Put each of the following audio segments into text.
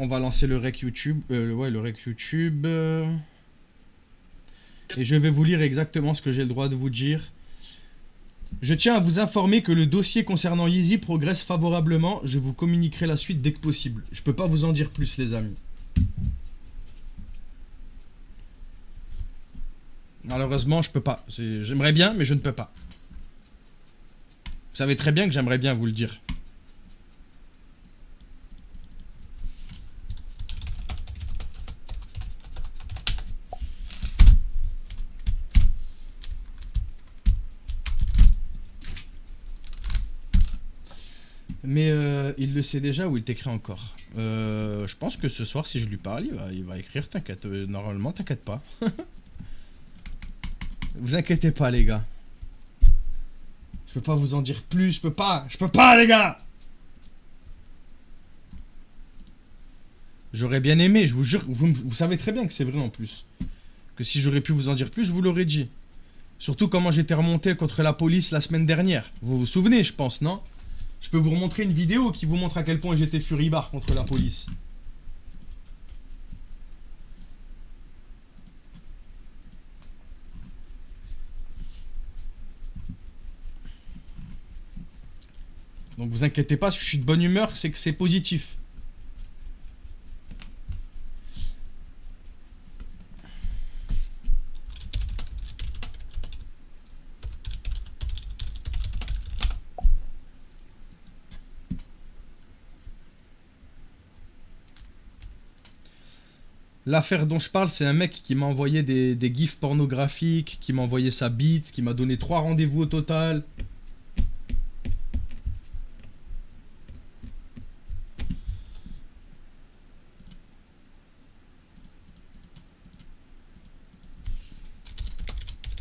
On va lancer le rec YouTube. Ouais, le rec YouTube. Et je vais vous lire exactement ce que j'ai le droit de vous dire. Je tiens à vous informer que le dossier concernant Yeezy progresse favorablement. Je vous communiquerai la suite dès que possible. Je peux pas vous en dire plus, les amis. Malheureusement, je peux pas. J'aimerais bien, mais je ne peux pas. Vous savez très bien que j'aimerais bien vous le dire. Mais il le sait déjà ou il t'écrit encore. Je pense que ce soir, si je lui parle, il va écrire. T'inquiète. Normalement, t'inquiète pas. Vous inquiétez pas, les gars. Je peux pas vous en dire plus. Je peux pas, les gars. J'aurais bien aimé, je vous jure. Vous savez très bien que c'est vrai en plus. Que si j'aurais pu vous en dire plus, je vous l'aurais dit. Surtout comment j'étais remonté contre la police la semaine dernière. Vous vous souvenez, je pense, non? Je peux vous remontrer une vidéo qui vous montre à quel point j'étais furibard contre la police. Donc vous inquiétez pas, si je suis de bonne humeur, c'est que c'est positif. L'affaire dont je parle, c'est un mec qui m'a envoyé des gifs pornographiques, qui m'a envoyé sa bite, qui m'a donné 3 rendez-vous au total.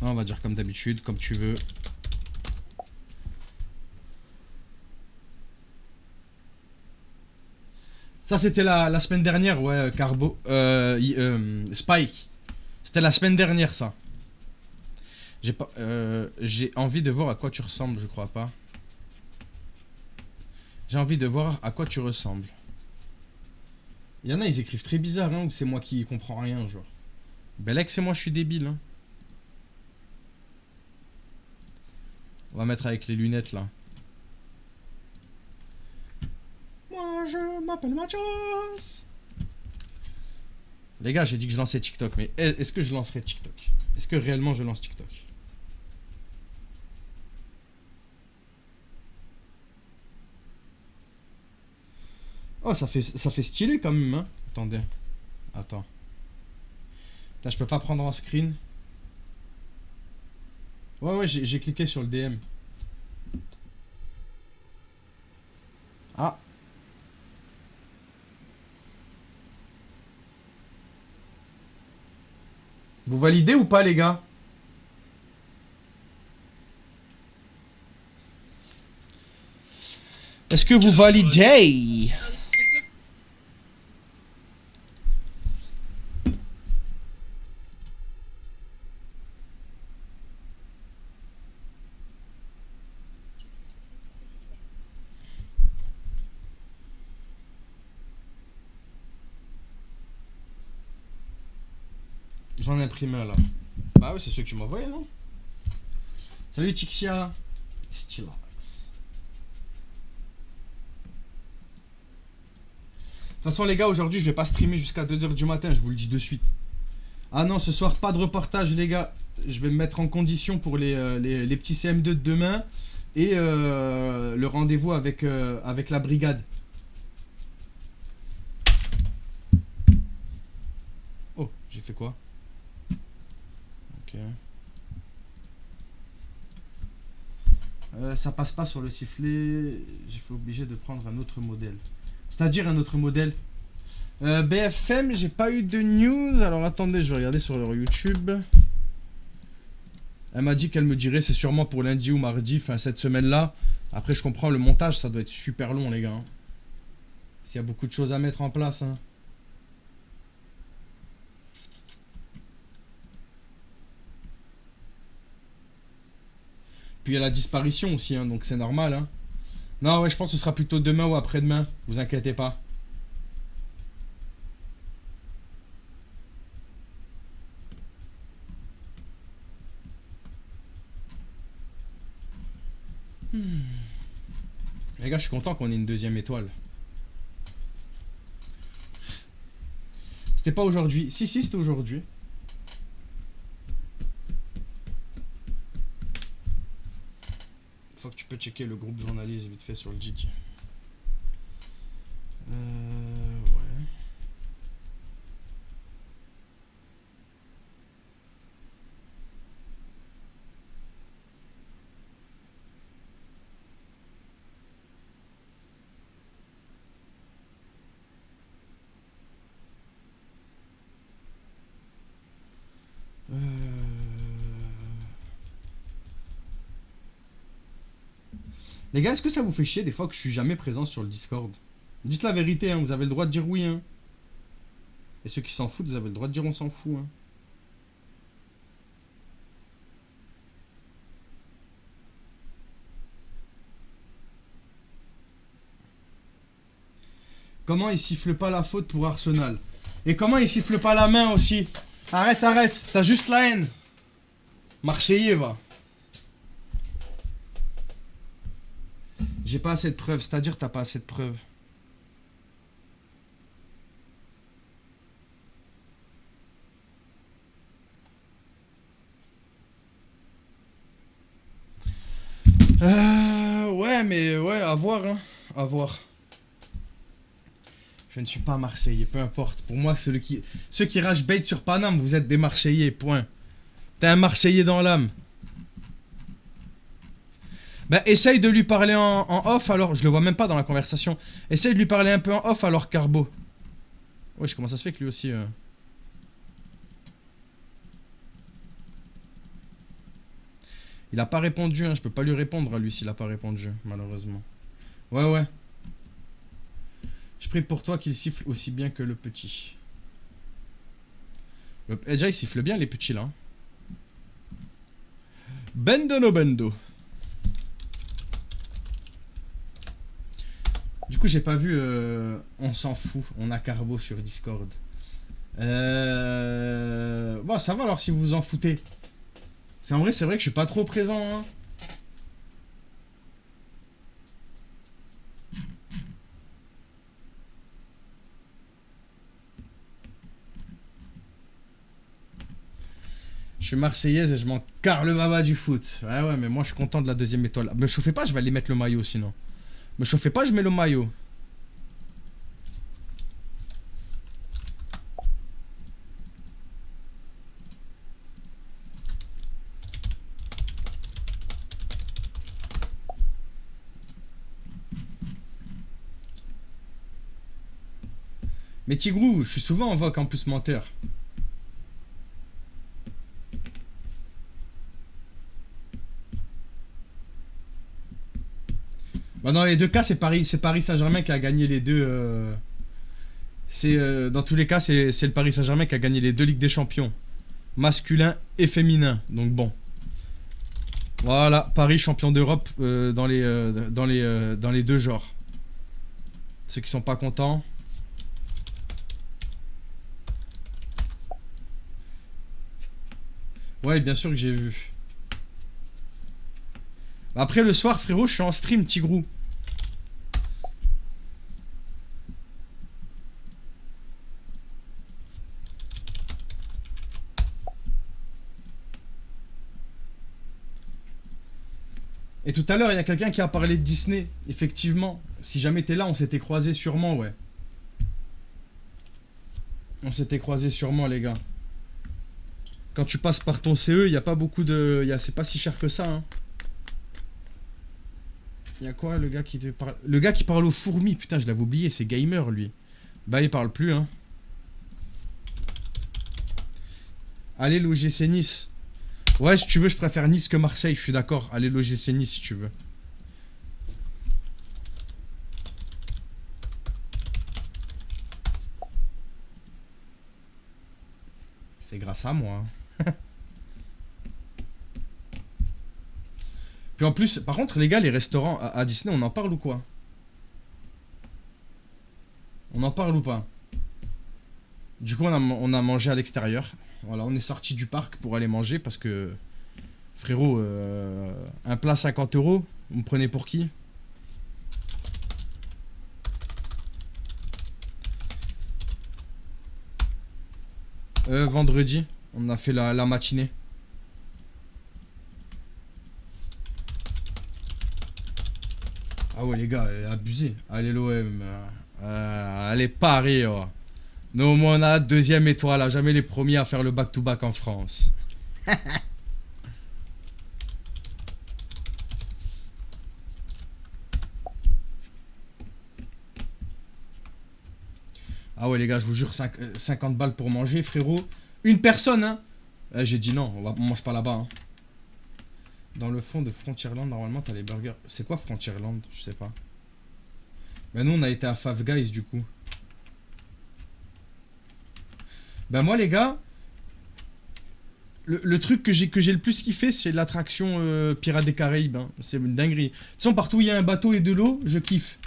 On va dire comme d'habitude, comme tu veux. Ça, c'était la semaine dernière, ouais, Carbo. Spike. C'était la semaine dernière, ça. J'ai envie de voir à quoi tu ressembles, je crois pas. J'ai envie de voir à quoi tu ressembles. Il y en a, ils écrivent très bizarre, hein, ou c'est moi qui comprends rien, genre. Belek, c'est moi, je suis débile, hein. On va mettre avec les lunettes, là. Moi, je m'appelle Mathias. Les gars, j'ai dit que je lançais TikTok, mais est-ce que je lancerai TikTok? Est-ce que réellement je lance TikTok? Oh, ça fait stylé quand même, hein. Attendez. Attends. Putain, je peux pas prendre en screen. Ouais, j'ai cliqué sur le DM. Ah. Vous validez ou pas, les gars? Est-ce que vous validez? J'en ai imprimé un là. Bah ouais, c'est ceux que tu m'as envoyé, non? Salut Tixia. Stylax. De toute façon, les gars, aujourd'hui, je vais pas streamer jusqu'à 2h du matin, je vous le dis de suite. Ah non, ce soir, pas de reportage, les gars. Je vais me mettre en condition pour les petits CM2 de demain. Et le rendez-vous avec la brigade. Oh, j'ai fait quoi? Ok. Ça passe pas sur le sifflet. J'ai fait obligé de prendre un autre modèle. C'est-à-dire un autre modèle. BFM, j'ai pas eu de news. Alors attendez, je vais regarder sur leur YouTube. Elle m'a dit qu'elle me dirait, c'est sûrement pour lundi ou mardi, enfin cette semaine-là. Après, je comprends, le montage, ça doit être super long, les gars. S'il y a beaucoup de choses à mettre en place. Hein. Puis il y a la disparition aussi, hein, donc c'est normal. Hein. Non, ouais, je pense que ce sera plutôt demain ou après-demain. Vous inquiétez pas. Les gars, je suis content qu'on ait une deuxième étoile. C'était pas aujourd'hui. Si, c'était aujourd'hui. Faut que tu peux checker le groupe journaliste vite fait sur le GT. Ouais. Les gars, est-ce que ça vous fait chier des fois que je suis jamais présent sur le Discord? Dites la vérité, hein, vous avez le droit de dire oui. Hein. Et ceux qui s'en foutent, vous avez le droit de dire on s'en fout. Hein. Comment il siffle pas la faute pour Arsenal? Et comment il siffle pas la main aussi? Arrête, t'as juste la haine. Marseillais, va. J'ai pas assez de preuves, c'est-à-dire t'as pas assez de preuves. Ouais, mais ouais, à voir, hein. À voir. Je ne suis pas Marseillais, peu importe. Pour moi, ceux qui rage bait sur Paname, vous êtes des Marseillais, point. T'es un Marseillais dans l'âme. Bah, essaye de lui parler en off, alors. Je le vois même pas dans la conversation. Essaye de lui parler un peu en off, alors, Carbo. Wesh, comment ça se fait que lui aussi... Il a pas répondu, hein. Je peux pas lui répondre à lui s'il a pas répondu, malheureusement. Ouais. Je prie pour toi qu'il siffle aussi bien que le petit. Déjà, il siffle bien, les petits, là. Bendo no bendo. Du coup, j'ai pas vu... on s'en fout. On a Carbo sur Discord. Bon, ça va alors si vous vous en foutez. C'est vrai que je suis pas trop présent, hein. Je suis marseillaise et je m'en carre le baba du foot. Ouais, mais moi je suis content de la deuxième étoile. Me chauffez pas, je vais aller mettre le maillot sinon. Me chauffez pas, je mets le maillot. Mais Tigrou, je suis souvent en vogue en plus menteur. Bah dans les deux cas, c'est Paris Saint-Germain qui a gagné les deux. Dans tous les cas, c'est le Paris Saint-Germain qui a gagné les deux Ligues des Champions, masculin et féminin. Donc bon. Voilà, Paris champion d'Europe dans les deux genres. Ceux qui sont pas contents. Ouais, bien sûr que j'ai vu. Après le soir, frérot, je suis en stream, Tigrou. Et tout à l'heure, il y a quelqu'un qui a parlé de Disney. Effectivement, si jamais t'es là, on s'était croisés sûrement, ouais. On s'était croisés sûrement, les gars. Quand tu passes par ton CE, il n'y a pas beaucoup de... C'est pas si cher que ça, hein. Il y a quoi, le gars qui te parle... Le gars qui parle aux fourmis, putain, je l'avais oublié, c'est gamer, lui. Bah, il parle plus, hein. Allez, l'OGC Nice. Ouais, si tu veux, je préfère Nice que Marseille, je suis d'accord. Allez, l'OGC Nice, si tu veux. C'est grâce à moi, hein. Puis en plus, par contre, les gars, les restaurants à Disney, on en parle ou quoi? On en parle ou pas? Du coup, on a mangé à l'extérieur. Voilà, on est sorti du parc pour aller manger parce que, frérot, un plat 50 €, Vous me prenez pour qui? Vendredi. On a fait la matinée. Ah ouais les gars, abusé. Allez l'OM. Allez Paris. Oh. Nous au moins on a la deuxième étoile. Jamais les premiers à faire le back-to-back en France. Ah ouais les gars, je vous jure, 50 balles pour manger frérot. Une personne hein. J'ai dit non, on mange pas là-bas hein. Dans le fond de Frontierland, normalement t'as les burgers. C'est quoi Frontierland? Je sais pas. Ben nous on a été à Five Guys du coup. Ben moi les gars, le truc que j'ai le plus kiffé c'est l'attraction Pirates des Caraïbes hein. C'est une dinguerie. De toute façon partout où il y a un bateau et de l'eau, je kiffe.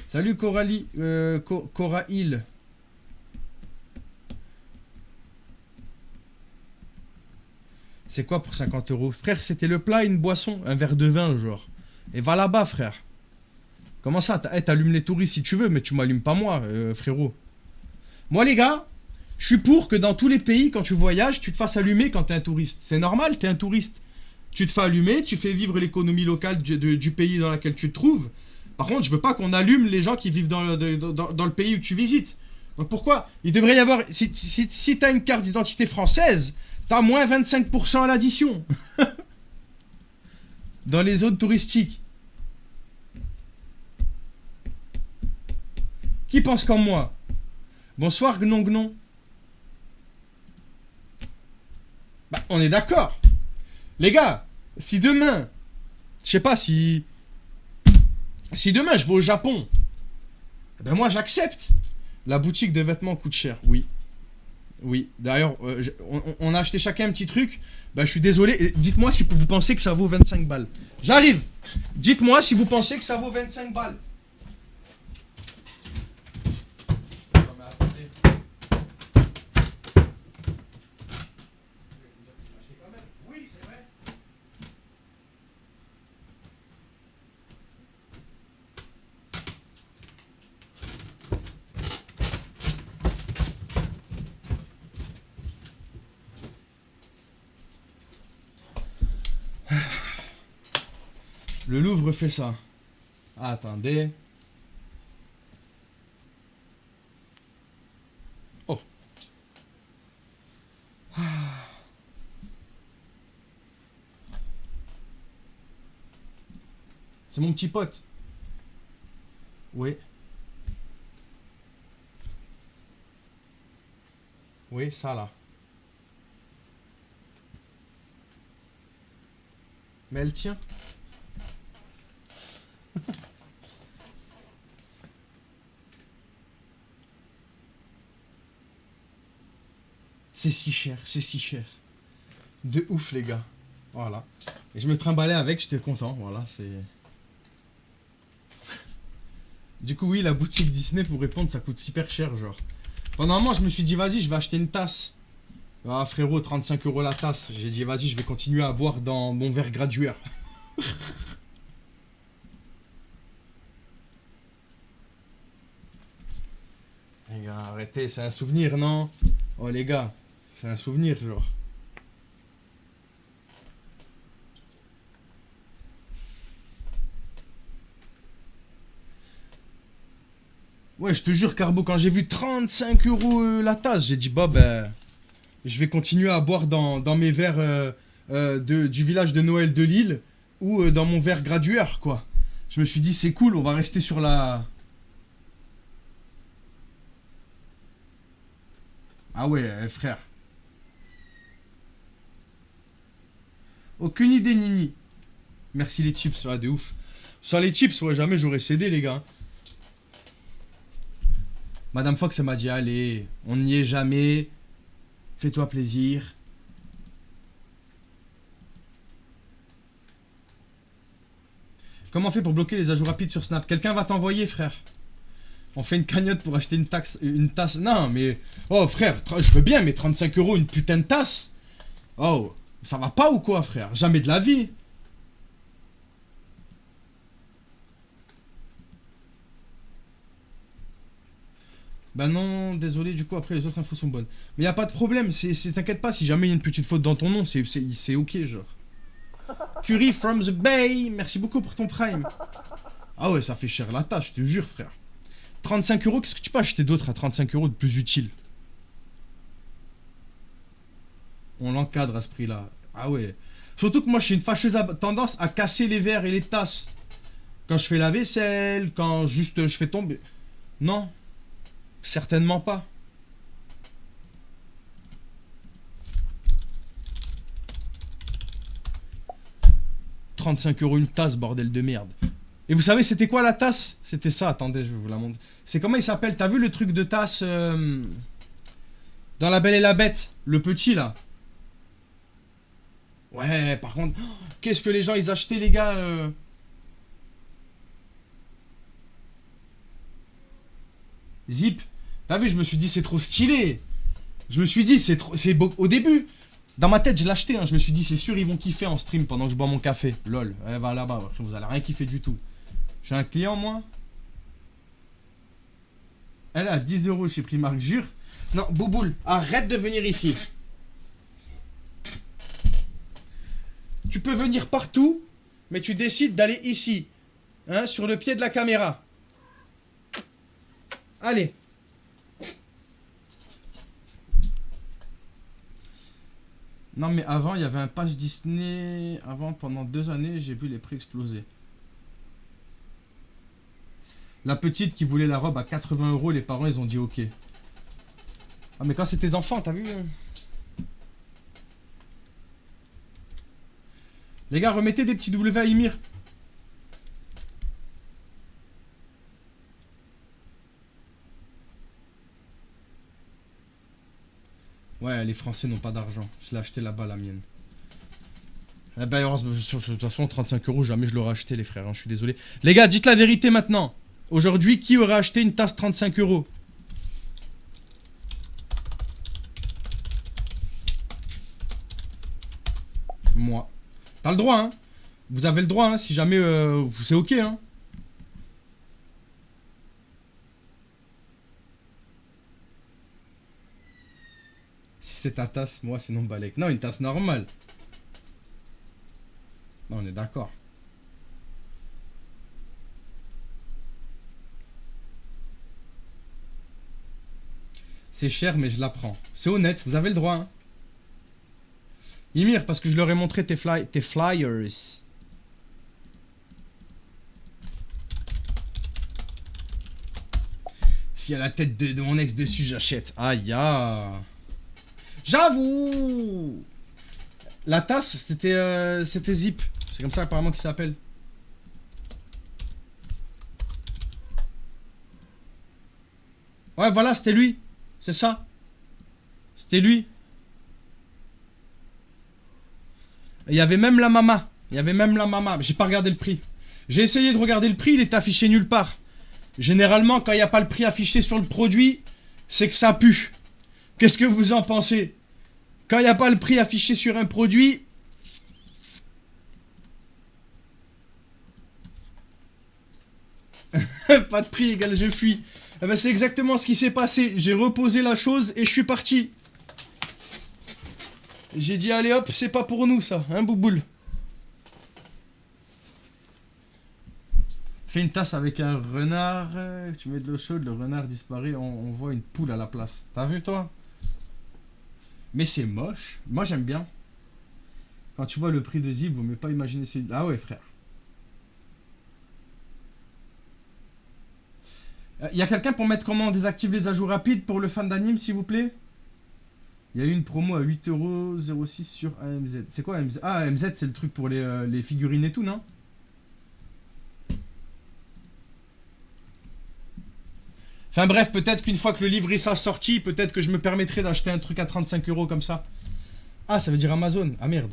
Salut Coralie, Corail. C'est quoi pour 50 euros? Frère, c'était le plat et une boisson, un verre de vin, genre. Et va là-bas, frère. Comment ça? T'allumes les touristes si tu veux, mais tu m'allumes pas moi, frérot. Moi, les gars, je suis pour que dans tous les pays, quand tu voyages, tu te fasses allumer quand t'es un touriste. C'est normal, t'es un touriste. Tu te fais allumer, tu fais vivre l'économie locale du pays dans lequel tu te trouves. Par contre, je veux pas qu'on allume les gens qui vivent dans le pays où tu visites. Donc pourquoi? Il devrait y avoir... Si t'as une carte d'identité française, t'as moins 25% à l'addition. Dans les zones touristiques. Qui pense comme moi? Bonsoir, Gnon Gnon. Bah, on est d'accord. Les gars, si demain... Je sais pas si... Si demain je vais au Japon, ben moi j'accepte. La boutique de vêtements coûte cher, oui. Oui, d'ailleurs, on a acheté chacun un petit truc. Ben je suis désolé, dites-moi si vous pensez que ça vaut 25 balles. J'arrive. Dites-moi si vous pensez que ça vaut 25 balles. Non mais attendez. Oui, c'est vrai. Le Louvre fait ça. Attendez. Oh. C'est mon petit pote. Oui. Oui, ça là. Mais elle tient. C'est si cher, c'est si cher. De ouf les gars. Voilà. Et je me trimballais avec, j'étais content. Voilà, c'est... Du coup oui, la boutique Disney, pour répondre, ça coûte super cher genre. Pendant un moment je me suis dit vas-y, je vais acheter une tasse. Ah frérot, 35 € la tasse. J'ai dit vas-y, je vais continuer à boire dans mon verre gradueur. Les gars, arrêtez, c'est un souvenir, non? Oh les gars, c'est un souvenir, genre. Ouais, je te jure, Carbo, quand j'ai vu 35 € la tasse, j'ai dit, bah, ben, je vais continuer à boire dans mes verres du village de Noël de Lille ou dans mon verre gradueur, quoi. Je me suis dit, c'est cool, on va rester sur la... Ah ouais, frère. Aucune idée, Nini. Merci les chips, de ouf. Sans les chips, ouais, jamais j'aurais cédé, les gars. Madame Fox, elle m'a dit, allez, on n'y est jamais. Fais-toi plaisir. Comment on fait pour bloquer les ajouts rapides sur Snap? Quelqu'un va t'envoyer, frère. On fait une cagnotte pour acheter une tasse. Non, mais... Oh, frère, je veux bien, mais 35 euros, une putain de tasse. Oh, ça va pas ou quoi, frère? Jamais de la vie. Bah non, désolé, du coup, après, les autres infos sont bonnes. Mais y a pas de problème, t'inquiète pas, si jamais il y a une petite faute dans ton nom, c'est ok, genre. Curry from the Bay, merci beaucoup pour ton prime. Ah ouais, ça fait cher la tâche, je te jure, frère. 35 euros, qu'est-ce que tu peux acheter d'autre à 35 euros de plus utile? On l'encadre à ce prix-là. Ah ouais. Surtout que moi, je suis une fâcheuse tendance à casser les verres et les tasses. Quand je fais la vaisselle, quand juste je fais tomber... Non. Certainement pas. « 35 euros une tasse, bordel de merde. » Et vous savez, c'était quoi la tasse? C'était ça, attendez, je vais vous la montrer. C'est comment il s'appelle? T'as vu le truc de tasse dans La Belle et la Bête? Le petit, là. Ouais, par contre... oh, qu'est-ce que les gens, ils achetaient, les gars Zip. T'as vu, je me suis dit, c'est trop stylé. Je me suis dit, c'est trop... C'est beau... Au début, dans ma tête, je l'ai acheté. Hein. Je me suis dit, c'est sûr, ils vont kiffer en stream pendant que je bois mon café. Lol. Elle va là-bas. Après, vous allez rien kiffer du tout. Je suis un client, moi. Elle a 10 euros chez Primark, jure. Non, Bouboule, arrête de venir ici. Tu peux venir partout, mais tu décides d'aller ici. Hein, sur le pied de la caméra. Allez. Non mais avant il y avait un pass Disney. Avant pendant 2 années j'ai vu les prix exploser. La petite qui voulait la robe à 80 euros, les parents ils ont dit ok. Ah mais quand c'est tes enfants, t'as vu? Les gars, remettez des petits W à Ymir. Ouais, les Français n'ont pas d'argent. Je l'ai acheté là-bas, la mienne. Eh ben, de toute façon, 35 euros, jamais je l'aurais acheté, les frères. Hein, je suis désolé. Les gars, dites la vérité maintenant. Aujourd'hui, qui aurait acheté une tasse 35 euros? Moi. T'as le droit, hein. Vous avez le droit, hein, si jamais... c'est ok, hein. Si c'est ta tasse, moi, sinon Balek. Non, une tasse normale. Non, on est d'accord. C'est cher, mais je la prends. C'est honnête, vous avez le droit, hein. Ymir, parce que je leur ai montré tes flyers. S'il y a la tête de mon ex dessus, j'achète. Aïe, aïe. J'avoue. La tasse, c'était Zip. C'est comme ça apparemment qu'il s'appelle. Ouais, voilà, c'était lui. C'est ça. C'était lui. Il y avait même la mama. Il y avait même la mama. J'ai pas regardé le prix. J'ai essayé de regarder le prix, il est affiché nulle part. Généralement, quand il n'y a pas le prix affiché sur le produit, c'est que ça pue. Qu'est-ce que vous en pensez? Quand il n'y a pas le prix affiché sur un produit... Pas de prix égal je fuis. Eh ben, c'est exactement ce qui s'est passé. J'ai reposé la chose et je suis parti. J'ai dit allez hop, c'est pas pour nous ça, hein Bouboule. Fais une tasse avec un renard, tu mets de l'eau chaude, le renard disparaît, on voit une poule à la place. T'as vu toi? Mais c'est moche. Moi j'aime bien. Quand tu vois le prix de Zip, vous ne pouvez pas imaginer celui... Ah ouais frère. Y a quelqu'un pour mettre comment on désactive les ajouts rapides pour le fan d'anime s'il vous plaît? Il y a eu une promo à 8,06€ sur AMZ. C'est quoi AMZ? Ah AMZ c'est le truc pour les figurines et tout non? Enfin bref, peut-être qu'une fois que le livre sera sorti, peut-être que je me permettrai d'acheter un truc à 35 € comme ça. Ah, ça veut dire Amazon. Ah merde.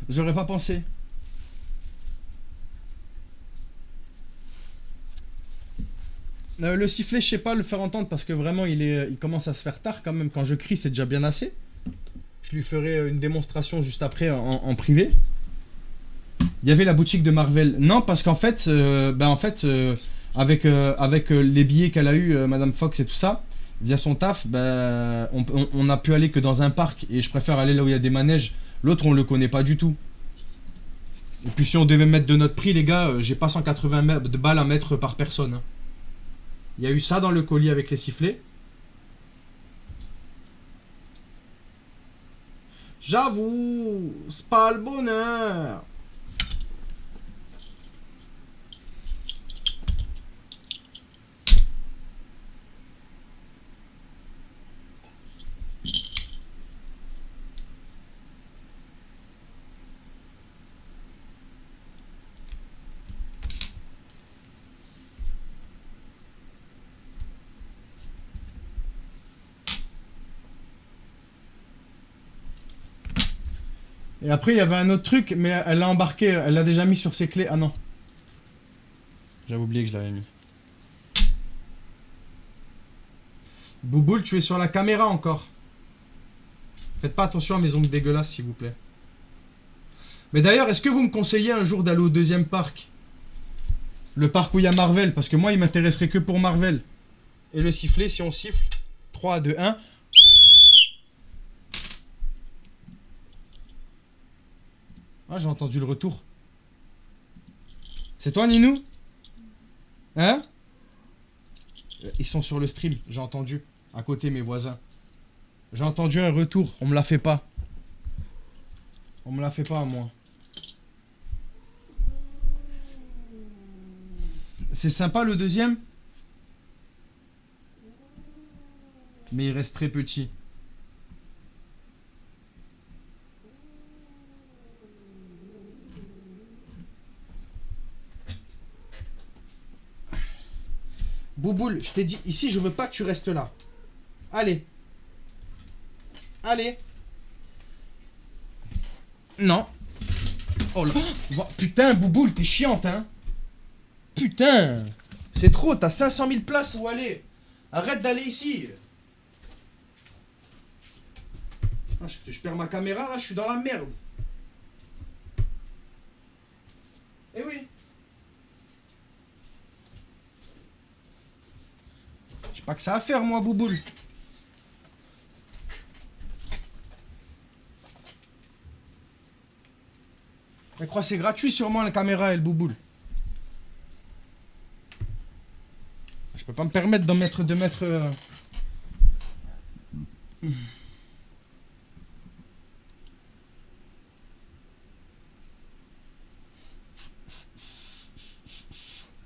J'aurais pas pensé. Le sifflet, je sais pas le faire entendre parce que vraiment il commence à se faire tard quand même. Quand je crie, c'est déjà bien assez. Je lui ferai une démonstration juste après en privé. Il y avait la boutique de Marvel. Non, parce qu'en fait, avec les billets qu'elle a eu, Madame Fox et tout ça, via son taf, on a pu aller que dans un parc. Et je préfère aller là où il y a des manèges. L'autre, on le connaît pas du tout. Et puis si on devait mettre de notre prix, les gars, j'ai pas 180 de balles à mettre par personne. Hein. Il y a eu ça dans le colis avec les sifflets. J'avoue, c'est pas le bonheur. Et après, il y avait un autre truc, mais elle l'a embarqué, elle l'a déjà mis sur ses clés. Ah non. J'avais oublié que je l'avais mis. Bouboule, tu es sur la caméra encore. Faites pas attention à mes ongles dégueulasses, s'il vous plaît. Mais d'ailleurs, est-ce que vous me conseillez un jour d'aller au deuxième parc? Le parc où il y a Marvel, parce que moi, il m'intéresserait que pour Marvel. Et le sifflet, si on siffle, 3, 2, 1... Ah, j'ai entendu le retour. C'est toi, Ninou? Hein? Ils sont sur le stream, j'ai entendu. À côté, mes voisins. J'ai entendu un retour, on me la fait pas. On me la fait pas à moi. C'est sympa le deuxième? Mais il reste très petit. Bouboule, je t'ai dit, ici je veux pas que tu restes là. Allez. Allez. Non. Oh là. Putain, Bouboule, t'es chiante, hein. Putain. C'est trop, t'as 500 000 places où aller. Arrête d'aller ici. Ah, je perds ma caméra, là, je suis dans la merde. Eh oui. J'ai pas que ça à faire, moi, Bouboule. Elle croit que c'est gratuit, sûrement, la caméra et le Bouboule. Je peux pas me permettre de mettre...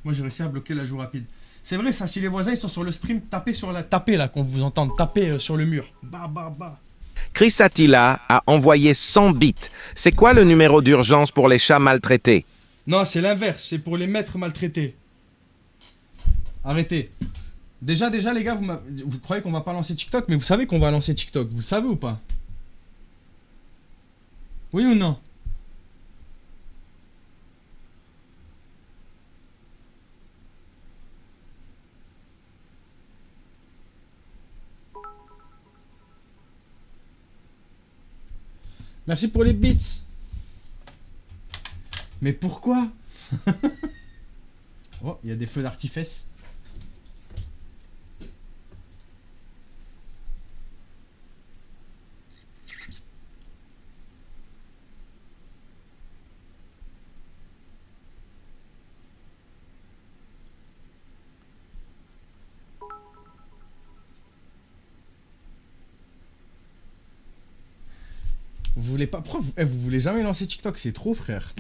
Moi, j'ai réussi à bloquer la joue rapide. C'est vrai, ça, si les voisins ils sont sur le stream, tapez là, qu'on vous entende, tapez sur le mur. Bah, bah, bah. Chris Attila a envoyé 100 bits. C'est quoi le numéro d'urgence pour les chats maltraités? Non, c'est l'inverse, c'est pour les maîtres maltraités. Arrêtez. Déjà, les gars, vous croyez qu'on va pas lancer TikTok, mais vous savez qu'on va lancer TikTok, vous savez ou pas? Oui ou non? Merci pour les bits. Mais pourquoi? Oh, il y a des feux d'artifice. Vous voulez pas... Pourquoi vous voulez jamais lancer TikTok? C'est trop, frère.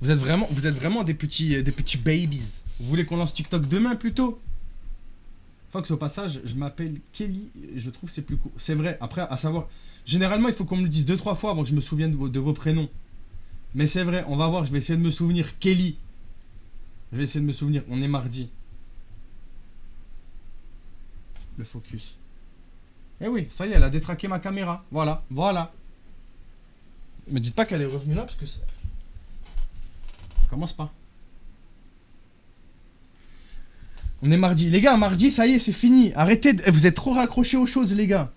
Vous êtes vraiment des petits babies. Vous voulez qu'on lance TikTok demain, plutôt? Fox, au passage, je m'appelle Kelly. Je trouve que c'est plus cool. C'est vrai. Après, à savoir... Généralement, il faut qu'on me le dise 2-3 fois avant que je me souvienne de vos prénoms. Mais c'est vrai. On va voir. Je vais essayer de me souvenir. Kelly. Je vais essayer de me souvenir. On est mardi. Le focus. Eh oui, ça y est, elle a détraqué ma caméra. Voilà. Voilà. Me dites pas qu'elle est revenue là parce que c'est... Commence pas. On est mardi. Les gars, mardi, ça y est, c'est fini. Arrêtez, vous êtes trop raccrochés aux choses, les gars.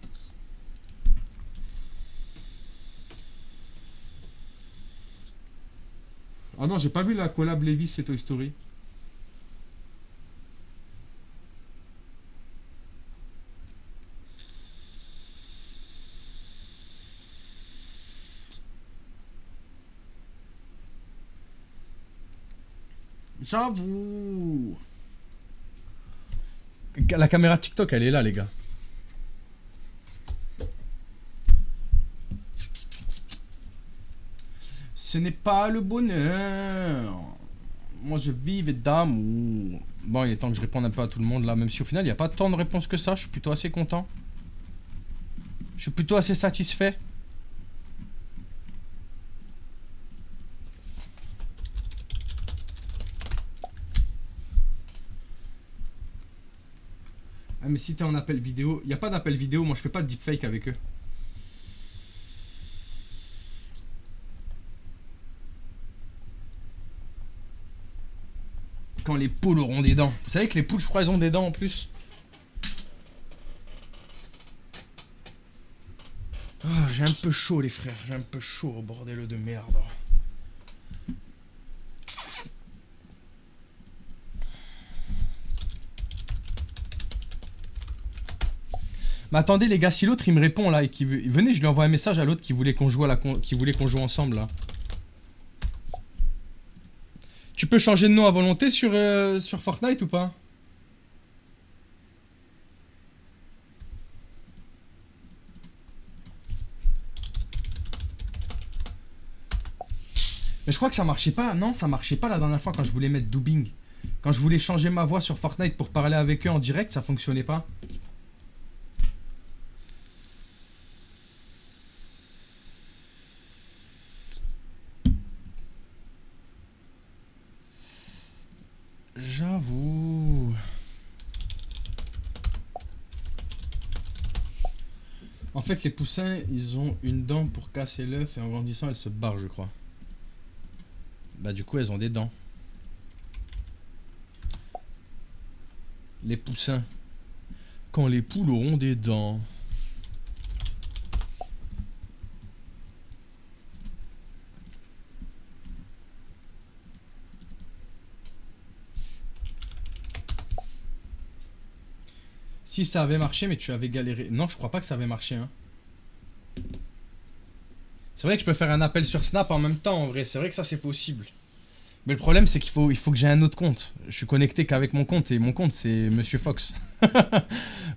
Ah non, j'ai pas vu la collab Levis et Toy Story. J'avoue. La caméra TikTok, elle est là, les gars. Ce n'est pas le bonheur. Moi, je vivais d'amour. Bon, il est temps que je réponde un peu à tout le monde, là. Même si au final, il n'y a pas tant de réponses que ça. Je suis plutôt assez content. Je suis plutôt assez satisfait. Ah mais si t'es en appel vidéo, il y a pas d'appel vidéo, moi je fais pas de deepfake avec eux. Quand les poules auront des dents. Vous savez que les poules, je crois, elles ont des dents en plus. Ah, j'ai un peu chaud les frères, j'ai un peu chaud, bordel de merde. Mais attendez les gars, si l'autre il me répond là et qui veut... Venez, je lui envoie un message à l'autre qui voulait qu'on joue qui voulait qu'on joue ensemble là. Tu peux changer de nom à volonté sur Fortnite ou pas? Mais je crois que ça marchait pas, non? Ça marchait pas la dernière fois quand je voulais mettre dubbing. Quand je voulais changer ma voix sur Fortnite pour parler avec eux en direct, ça fonctionnait pas. J'avoue. En fait, les poussins, ils ont une dent pour casser l'œuf et en grandissant, elles se barrent, je crois. Bah du coup, elles ont des dents. Les poussins. Quand les poules auront des dents. Si ça avait marché, mais tu avais galéré. Non, je crois pas que ça avait marché. Hein. C'est vrai que je peux faire un appel sur Snap en même temps, en vrai. C'est vrai que ça, c'est possible. Mais le problème, c'est qu'il faut que j'ai un autre compte. Je suis connecté qu'avec mon compte, et mon compte, c'est Monsieur Fox.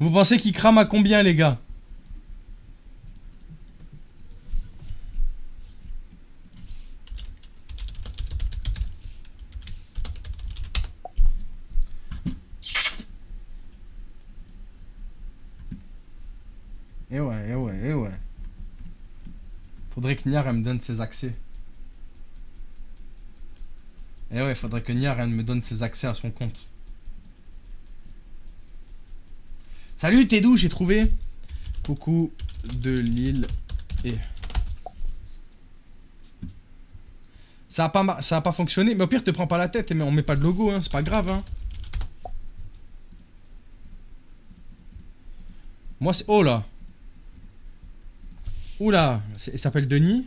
Vous pensez qu'il crame à combien, les gars? Eh ouais, eh ouais, eh ouais. Faudrait que Niar, elle me donne ses accès. Eh ouais, faudrait que Niar, elle me donne ses accès à son compte. Salut, t'es d'où? J'ai trouvé. Coucou de Lille et... Ça a pas fonctionné. Mais au pire, te prends pas la tête. Mais on met pas de logo, hein. C'est pas grave, hein. Moi, c'est... Oh là. Oula. Il s'appelle Denis.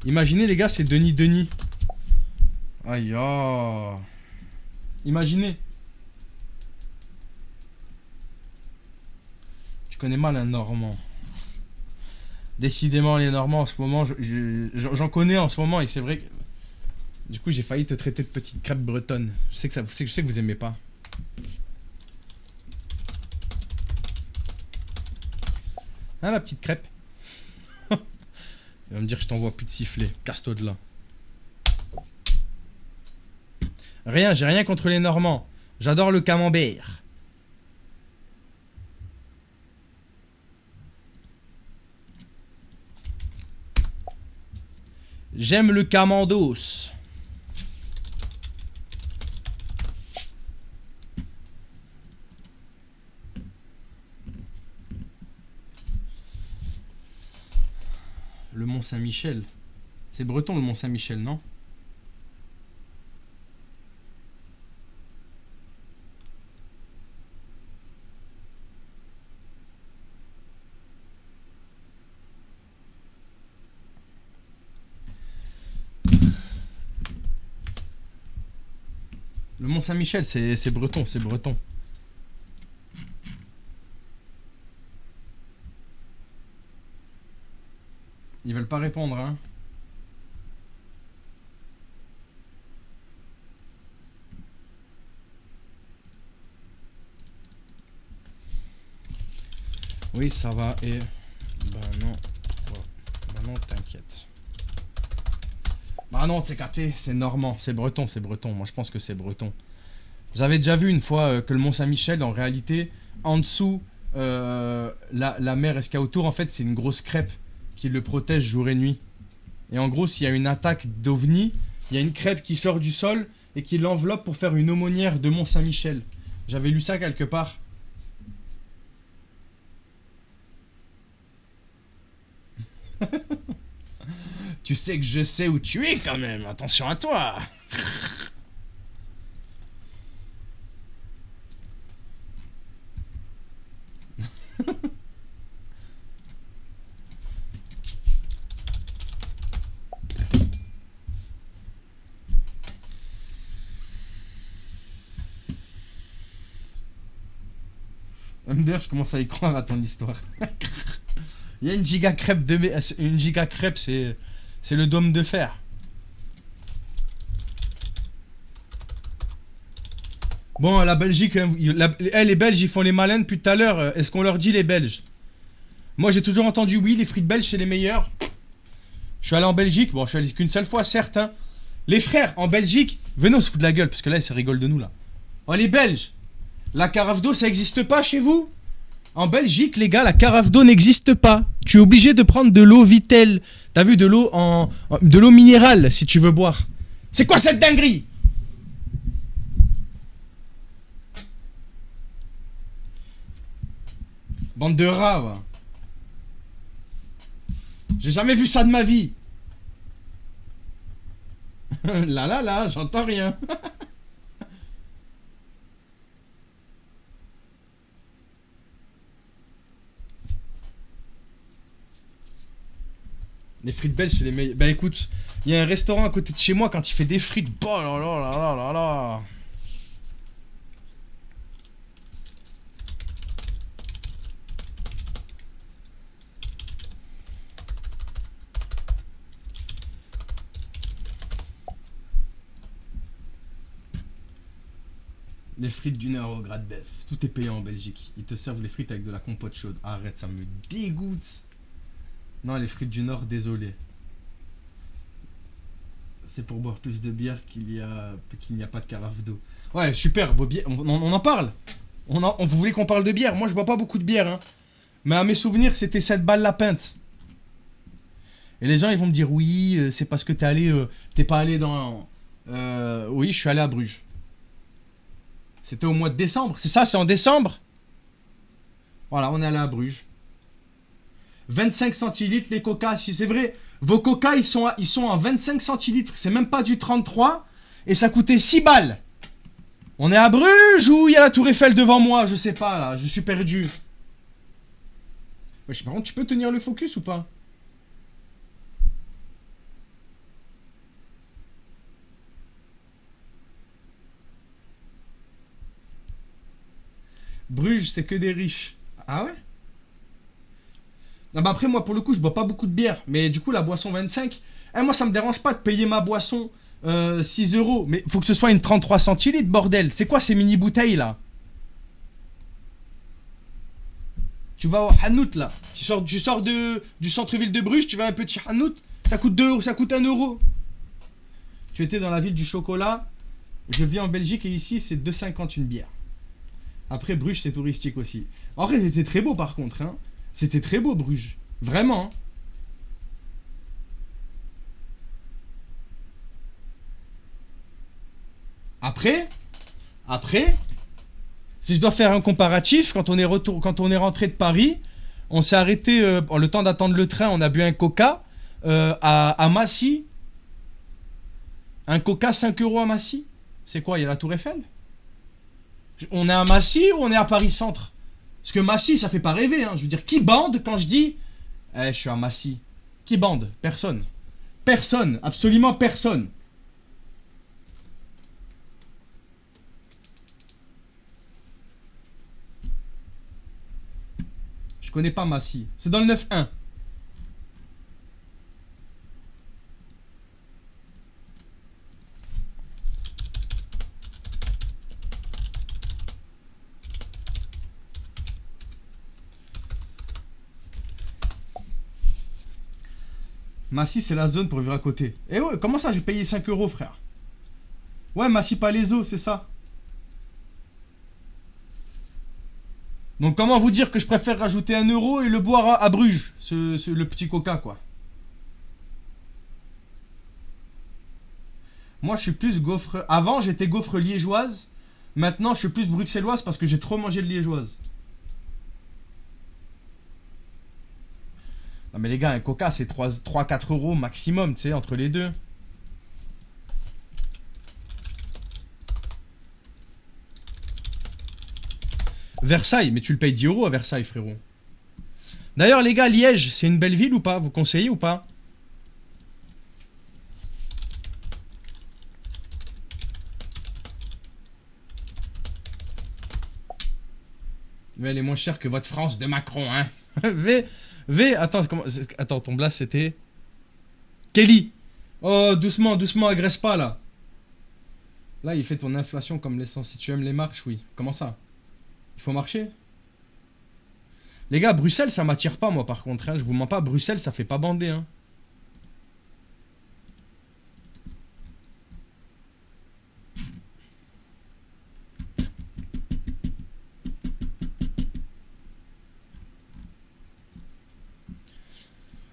Imaginez, les gars, c'est Denis. Aïe, oh. Imaginez. Je connais mal un Normand. Décidément, les Normands, en ce moment, j'en connais en ce moment, et c'est vrai que... Du coup, j'ai failli te traiter de petite crêpe bretonne. Je sais que vous aimez pas. Hein, la petite crêpe? Il va me dire que je t'envoie plus de sifflet. Casse-toi de là. Rien, j'ai rien contre les Normands. J'adore le camembert. J'aime le camandos. Le Mont Saint-Michel. C'est breton le Mont-Saint-Michel, non? Le Mont-Saint-Michel, c'est breton, c'est breton. Ils veulent pas répondre, hein. Oui, ça va, et... Bah non. Bah non, t'inquiète. Bah non, t'es capté, c'est normand, c'est breton, c'est breton. Moi, je pense que c'est breton. Vous avez déjà vu une fois que le Mont-Saint-Michel, en réalité, en dessous, la mer est ce qu'il y a autour, en fait, c'est une grosse crêpe qui le protège jour et nuit. Et en gros, s'il y a une attaque d'OVNI, il y a une crêpe qui sort du sol et qui l'enveloppe pour faire une aumônière de Mont-Saint-Michel. J'avais lu ça quelque part. Tu sais que je sais où tu es quand même, attention à toi. MDR, je commence à y croire à ton histoire. Il y a une giga crêpe une giga crêpe, c'est le dôme de fer. Bon, la Belgique, les Belges, ils font les malins depuis tout à l'heure. Est-ce qu'on leur dit les Belges? Moi, j'ai toujours entendu oui, les frites belges, c'est les meilleurs. Je suis allé en Belgique. Bon, je suis allé qu'une seule fois, certes. Hein. Les frères, en Belgique, venez, on se fout de la gueule, parce que là, ils se rigolent de nous, là. Oh, les Belges, la carafe d'eau, ça existe pas chez vous? En Belgique, les gars, la carafe d'eau n'existe pas. Tu es obligé de prendre de l'eau Vittel. T'as vu, de l'eau minérale, si tu veux boire. C'est quoi cette dinguerie? Bande de rats, va. J'ai jamais vu ça de ma vie. Là, j'entends rien. Les frites belges, c'est les meilleurs. Bah écoute, il y a un restaurant à côté de chez moi, quand il fait des frites, oh là là là là là là. Les frites d'une heure au gratte-bœuf. Tout est payant en Belgique. Ils te servent les frites avec de la compote chaude. Arrête, ça me dégoûte. Non, les frites du Nord, désolé. C'est pour boire plus de bière qu'il n'y a pas de carafe d'eau. Ouais, super, vos bières, on en parle. Vous voulez qu'on parle de bière? Moi, je bois pas beaucoup de bière. Hein. Mais à mes souvenirs, c'était 7 balles la pinte. Et les gens, ils vont me dire, oui, c'est parce que t'es pas allé dans... oui, je suis allé à Bruges. C'était au mois de décembre. C'est ça, c'est en décembre? Voilà, on est allé à Bruges. 25 centilitres les coca, si c'est vrai. Vos coca, ils sont en 25 centilitres. C'est même pas du 33. Et ça coûtait 6 balles. On est à Bruges ou il y a la tour Eiffel devant moi? Je sais pas, là. Je suis perdu. Wesh, par contre, tu peux tenir le focus ou pas? Bruges, c'est que des riches. Ah ouais? Non, bah après, moi, pour le coup, je bois pas beaucoup de bière. Mais du coup, la boisson 25, moi, ça me dérange pas de payer ma boisson 6 €. Mais faut que ce soit une 33 centilitres, bordel. C'est quoi ces mini-bouteilles, là? Tu vas au Hanout, là. Tu sors du centre-ville de Bruges, tu vas à un petit Hanout. Ça coûte 2 €, ça coûte 1 €. Tu étais dans la ville du chocolat. Je vis en Belgique et ici, c'est 2,50 une bière. Après, Bruges, c'est touristique aussi. En vrai, c'était très beau, par contre, hein. C'était très beau, Bruges. Vraiment. Après, si je dois faire un comparatif, quand on est rentré de Paris, on s'est arrêté, le temps d'attendre le train, on a bu un coca à Massy. Un coca 5 euros à Massy? C'est quoi, il y a la Tour Eiffel? On est à Massy ou on est à Paris-Centre? Parce que Massy, ça fait pas rêver, hein. Je veux dire, qui bande quand je dis eh, je suis à Massy? Qui bande? Personne. Personne, absolument personne. Je connais pas Massy. C'est dans le 9-1. Massy, c'est la zone pour vivre à côté. Eh ouais, comment ça, j'ai payé 5 euros, frère? Ouais, Massy Palaiso, c'est ça. Donc, comment vous dire que je préfère rajouter 1 euro et le boire à Bruges, le petit coca, quoi. Moi, je suis plus gaufre... Avant, j'étais gaufre liégeoise. Maintenant, je suis plus bruxelloise parce que j'ai trop mangé de liégeoise. Non mais les gars, un coca c'est 3-4 euros maximum, tu sais, entre les deux. Versailles, mais tu le payes 10 euros à Versailles, frérot. D'ailleurs, les gars, Liège, c'est une belle ville ou pas? Vous conseillez ou pas? Mais elle est moins chère que votre France de Macron, hein. Attends, attends, ton blast c'était... Kelly. Oh, doucement, doucement, agresse pas, là. Là, il fait ton inflation comme l'essence. Si tu aimes les marches, oui. Comment ça? Il faut marcher? Les gars, Bruxelles, ça m'attire pas, moi, par contre. Hein. Je vous mens pas, Bruxelles, ça fait pas bander, hein.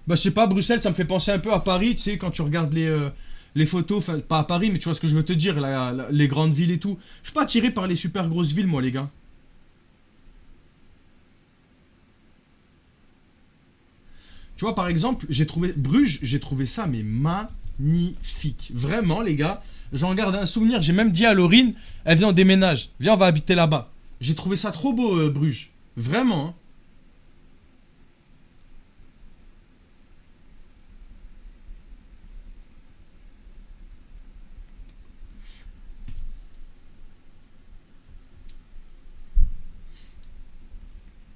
Bah, je sais pas, Bruxelles, ça me fait penser un peu à Paris, tu sais, quand tu regardes les photos, enfin, pas à Paris, mais tu vois ce que je veux te dire, les grandes villes et tout. Je suis pas attiré par les super grosses villes, moi, les gars. Tu vois, par exemple, j'ai trouvé Bruges, j'ai trouvé ça, mais magnifique. Vraiment, les gars, j'en garde un souvenir. J'ai même dit à Laurine, elle vient en déménage. Viens, on va habiter là-bas. J'ai trouvé ça trop beau, Bruges. Vraiment, hein.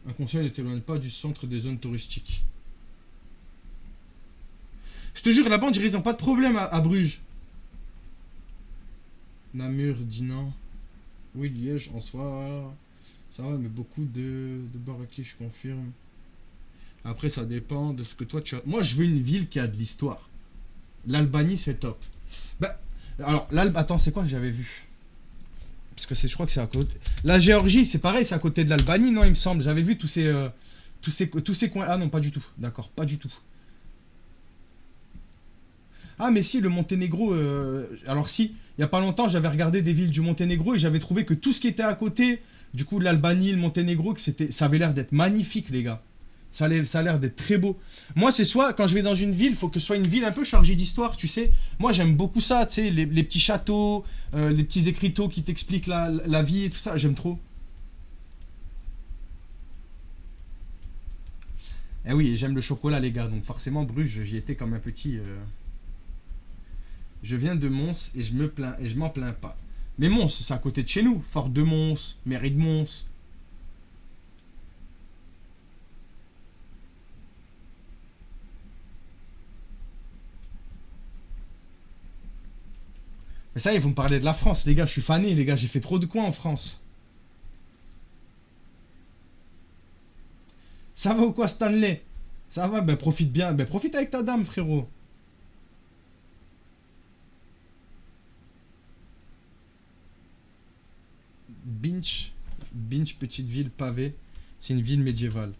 Un conseil ne t'éloigne pas du centre des zones touristiques. Je te jure, là-bas, on dirait qu'ils n'ont pas de problème à Bruges. Namur, Dinan. Oui, Liège, en soi. Ça va, mais beaucoup de baraquis, je confirme. Après, ça dépend de ce que toi tu as. Moi, je veux une ville qui a de l'histoire. L'Albanie, c'est top. Bah, alors, attends, c'est quoi que j'avais vu? Parce que je crois que c'est à côté. La Géorgie, c'est pareil, c'est à côté de l'Albanie, non, il me semble. J'avais vu tous ces coins. Ah non, pas du tout. D'accord, pas du tout. Ah, mais si, le Monténégro. Alors, si, il y a pas longtemps, j'avais regardé des villes du Monténégro et j'avais trouvé que tout ce qui était à côté, du coup, de l'Albanie, le Monténégro, ça avait l'air d'être magnifique, les gars. Ça a l'air d'être très beau. Moi, c'est soit, quand je vais dans une ville, il faut que ce soit une ville un peu chargée d'histoire, tu sais. Moi, j'aime beaucoup ça, tu sais, les petits châteaux, les petits écriteaux qui t'expliquent la vie et tout ça. J'aime trop. Eh oui, j'aime le chocolat, les gars. Donc, forcément, Bruges, j'y étais comme un petit. Je viens de Mons et je m'en plains pas. Mais Mons, c'est à côté de chez nous. Fort de Mons, mairie de Mons. Mais ça y est, vous me parlez de la France, les gars. Je suis fané, les gars. J'ai fait trop de coins en France. Ça va ou quoi, Stanley? Ça va, ben profite bien. Ben profite avec ta dame, frérot. Binch, petite ville pavée. C'est une ville médiévale.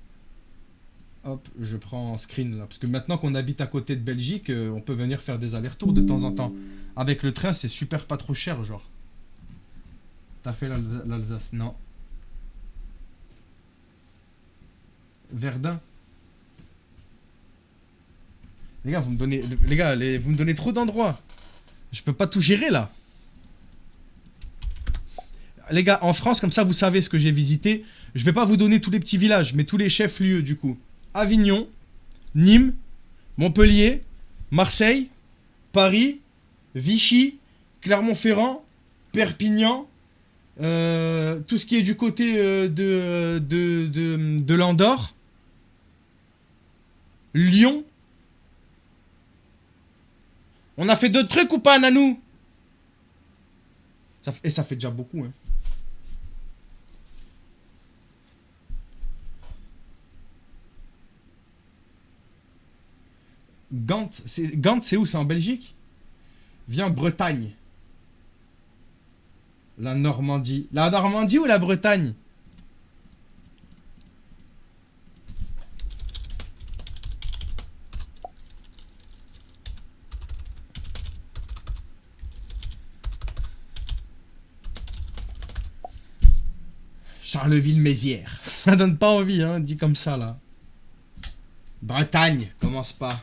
Hop, je prends en screen là. Parce que maintenant qu'on habite à côté de Belgique, on peut venir faire des allers-retours de temps en temps. Avec le train, c'est super pas trop cher, genre. T'as fait l'Alsace? Non. Verdun? Les gars, vous me donnez trop d'endroits. Je peux pas tout gérer là. Les gars, en France, comme ça, vous savez ce que j'ai visité. Je vais pas vous donner tous les petits villages, mais tous les chefs-lieux du coup. Avignon, Nîmes, Montpellier, Marseille, Paris, Vichy, Clermont-Ferrand, Perpignan, tout ce qui est du côté de l'Andorre, Lyon. On a fait d'autres trucs ou pas, Nanou? Et ça fait déjà beaucoup, hein. Gand, c'est où? C'est en Belgique? Viens, Bretagne. La Normandie. La Normandie ou la Bretagne? Charleville-Mézières. Ça donne pas envie, hein, dit comme ça, là. Bretagne, commence pas.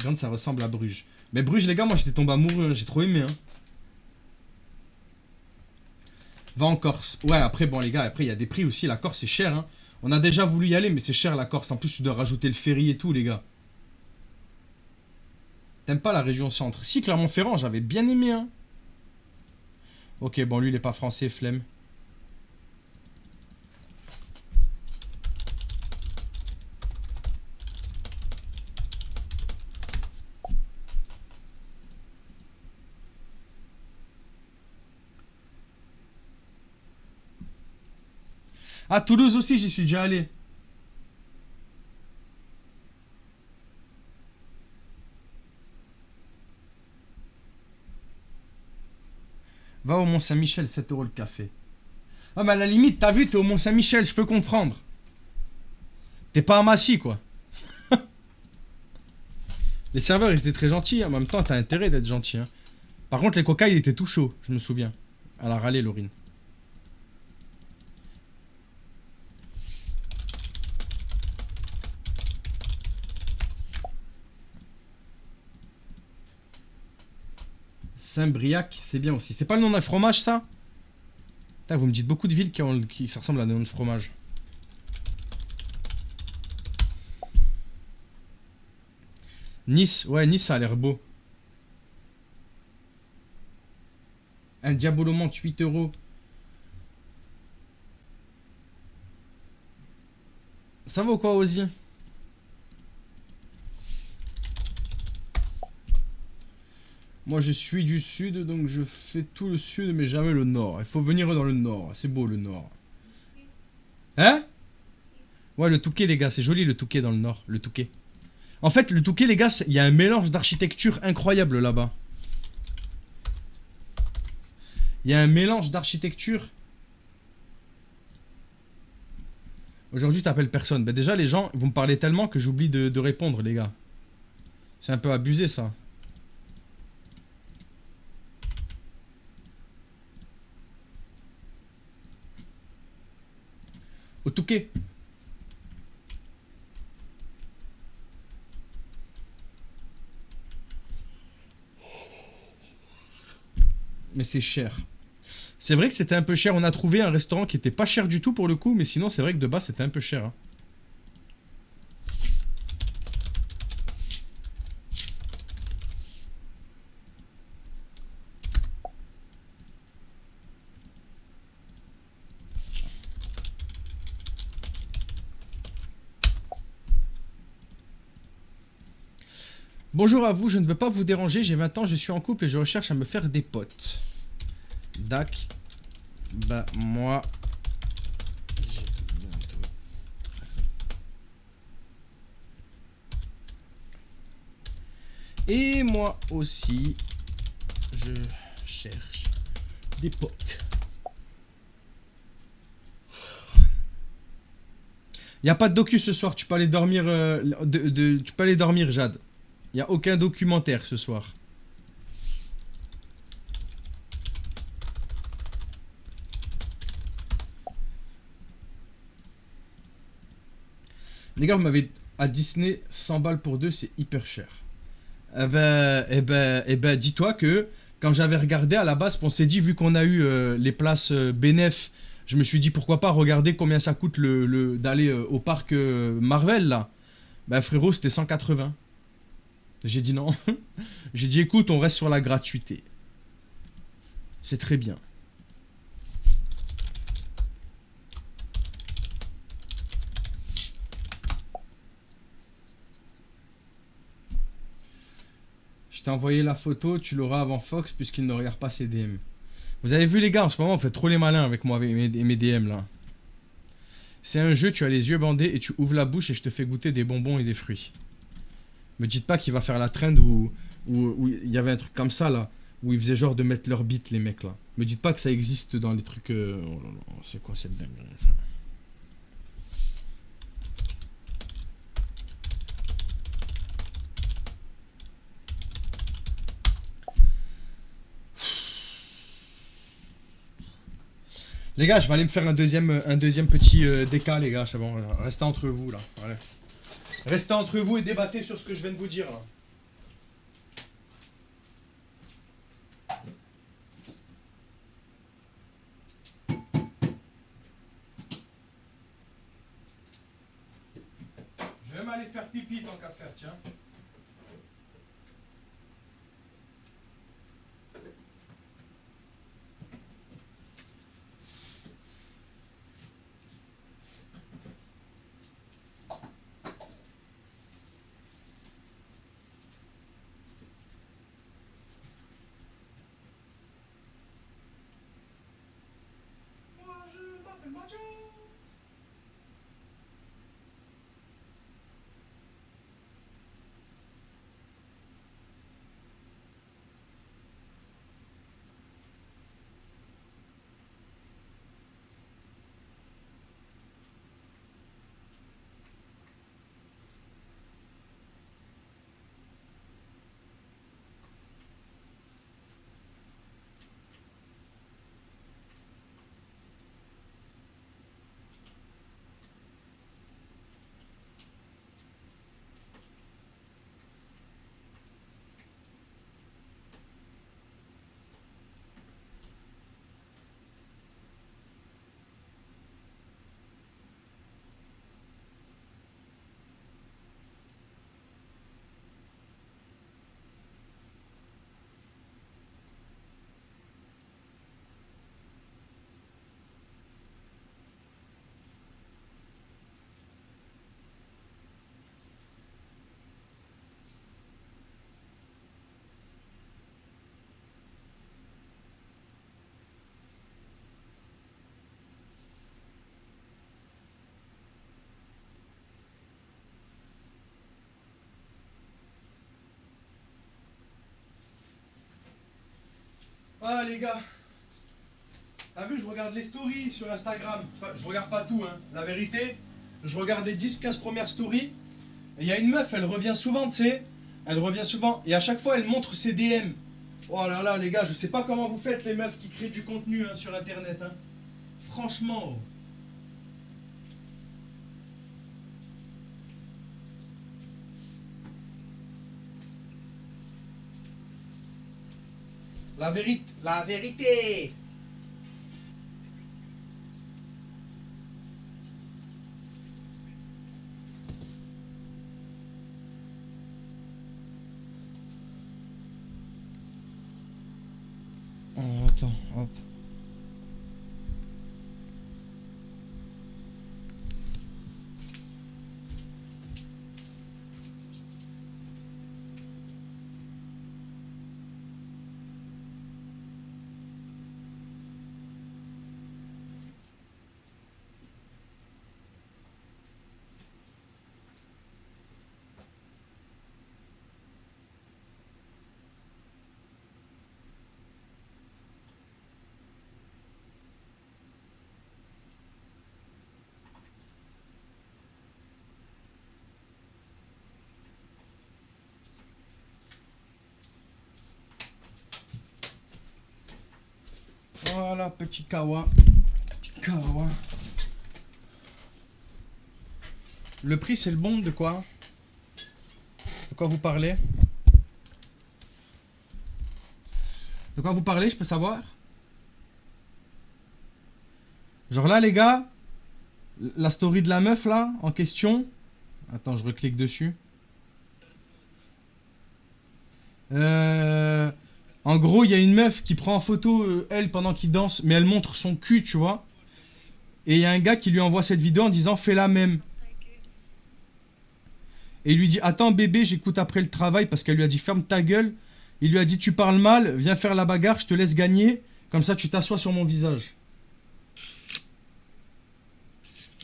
Gand, ça ressemble à Bruges. Mais Bruges, les gars, moi, j'étais tombé amoureux, hein, j'ai trop aimé, hein. Va en Corse. Ouais, après, bon, les gars, après, il y a des prix aussi. La Corse, c'est cher, hein. On a déjà voulu y aller, mais c'est cher, la Corse. En plus, tu dois rajouter le ferry et tout, les gars. T'aimes pas la région centre? Si, Clermont-Ferrand, j'avais bien aimé, hein. Ok, bon, lui, il est pas français, flemme. Ah, Toulouse aussi, j'y suis déjà allé. Va au Mont-Saint-Michel, 7 € le café. Ah, mais à la limite, t'as vu, t'es au Mont-Saint-Michel, je peux comprendre. T'es pas à Massy, quoi. Les serveurs, ils étaient très gentils. En même temps, t'as intérêt d'être gentil, hein. Par contre, les coca, il était tout chaud, je me souviens. Elle a râlé, Laurine. Saint-Briac, c'est bien aussi. C'est pas le nom d'un fromage, ça? Putain, vous me dites beaucoup de villes qui ça ressemble à des noms de fromage. Nice, ouais, Nice, ça a l'air beau. Un Diabolomante, 8 €. Ça va ou quoi, Ozzy? Moi, je suis du sud, donc je fais tout le sud, mais jamais le nord. Il faut venir dans le nord. C'est beau, le nord. Hein? Ouais, le Touquet, les gars. C'est joli, le Touquet, dans le nord. Le Touquet. En fait, le Touquet, les gars, il y a un mélange d'architecture incroyable, là-bas. Il y a un mélange d'architecture. Aujourd'hui, t'appelles personne. Ben déjà, les gens vont me parler tellement que j'oublie de répondre, les gars. C'est un peu abusé, ça. Au Touquet. Mais c'est cher. C'est vrai que c'était un peu cher. On a trouvé un restaurant qui était pas cher du tout pour le coup, mais sinon c'est vrai que de base c'était un peu cher, hein. Bonjour à vous, je ne veux pas vous déranger, j'ai 20 ans, je suis en couple et je recherche à me faire des potes. Dac. Bah moi... Et moi aussi, je cherche des potes. Y a pas de docu ce soir, tu peux aller dormir, tu peux aller dormir, Jade. Y a aucun documentaire ce soir. Les gars, vous m'avez... À Disney, 100 balles pour deux, c'est hyper cher. Dis-toi que quand j'avais regardé à la base, on s'est dit, vu qu'on a eu les places bénéf, je me suis dit pourquoi pas regarder combien ça coûte d'aller au parc Marvel là. Bah frérot, c'était 180. J'ai dit non. J'ai dit écoute, on reste sur la gratuité. C'est très bien. Je t'ai envoyé la photo, tu l'auras avant Fox puisqu'il ne regarde pas ses DM. Vous avez vu les gars, en ce moment, on fait trop les malins avec moi, avec mes DM là. C'est un jeu, tu as les yeux bandés et tu ouvres la bouche et je te fais goûter des bonbons et des fruits. Me dites pas qu'il va faire la trend où il y avait un truc comme ça là, où ils faisaient genre de mettre leur bite les mecs là. Me dites pas que ça existe dans les trucs... Oh là là, c'est quoi cette dinguerie? Les gars, je vais aller me faire un deuxième petit déca, les gars, c'est bon. Restez entre vous, là. Allez. Restez entre vous et débattez sur ce que je viens de vous dire, là. Je vais même aller faire pipi tant qu'à faire, tiens. Ah les gars, t'as vu, je regarde les stories sur Instagram. Enfin, je regarde pas tout, hein. La vérité, je regarde les 10-15 premières stories. Et il y a une meuf, elle revient souvent, tu sais. Elle revient souvent. Et à chaque fois, elle montre ses DM. Oh là là, les gars, je sais pas comment vous faites, les meufs qui créent du contenu hein, sur Internet. Hein. Franchement. La vérité. La vérité. Oh, attends. Voilà, petit kawa. Petit kawa. Le prix, c'est le bon de quoi? De quoi vous parlez? De quoi vous parlez, je peux savoir? Genre là, les gars, la story de la meuf, là, en question. Attends, je reclique dessus. En gros, il y a une meuf qui prend en photo, elle, pendant qu'il danse, mais elle montre son cul, tu vois. Et il y a un gars qui lui envoie cette vidéo en disant « Fais la même ». Et il lui dit « Attends, bébé, j'écoute après le travail » parce qu'elle lui a dit « Ferme ta gueule ». Il lui a dit « Tu parles mal, viens faire la bagarre, je te laisse gagner. Comme ça, tu t'assois sur mon visage. »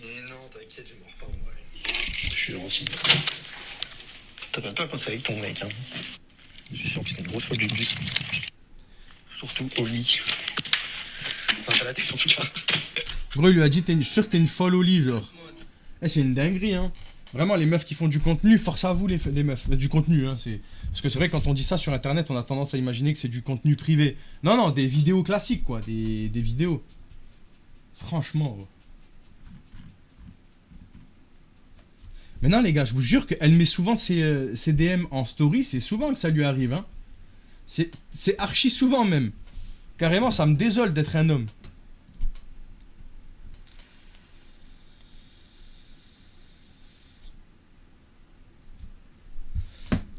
Mais non, t'inquiète, je mords pas en vrai. Je suis gentil. T'as pas peur quand c'est avec ton mec, hein. Je suis sûr que c'est une grosse fois du but. Surtout au lit. Enfin, t'as la tête en tout cas. Gros, il lui a dit « Je suis sûr que t'es une folle au lit, genre. » Eh, c'est une dinguerie, hein. Vraiment, les meufs qui font du contenu, force à vous, les meufs. Du contenu, hein. Parce que c'est vrai, quand on dit ça sur Internet, on a tendance à imaginer que c'est du contenu privé. Non, non, des vidéos classiques, quoi. Des vidéos. Franchement, gros. Mais non, les gars, je vous jure qu'elle met souvent ses DM en story. C'est souvent que ça lui arrive, hein. C'est archi souvent, même. Carrément, ça me désole d'être un homme.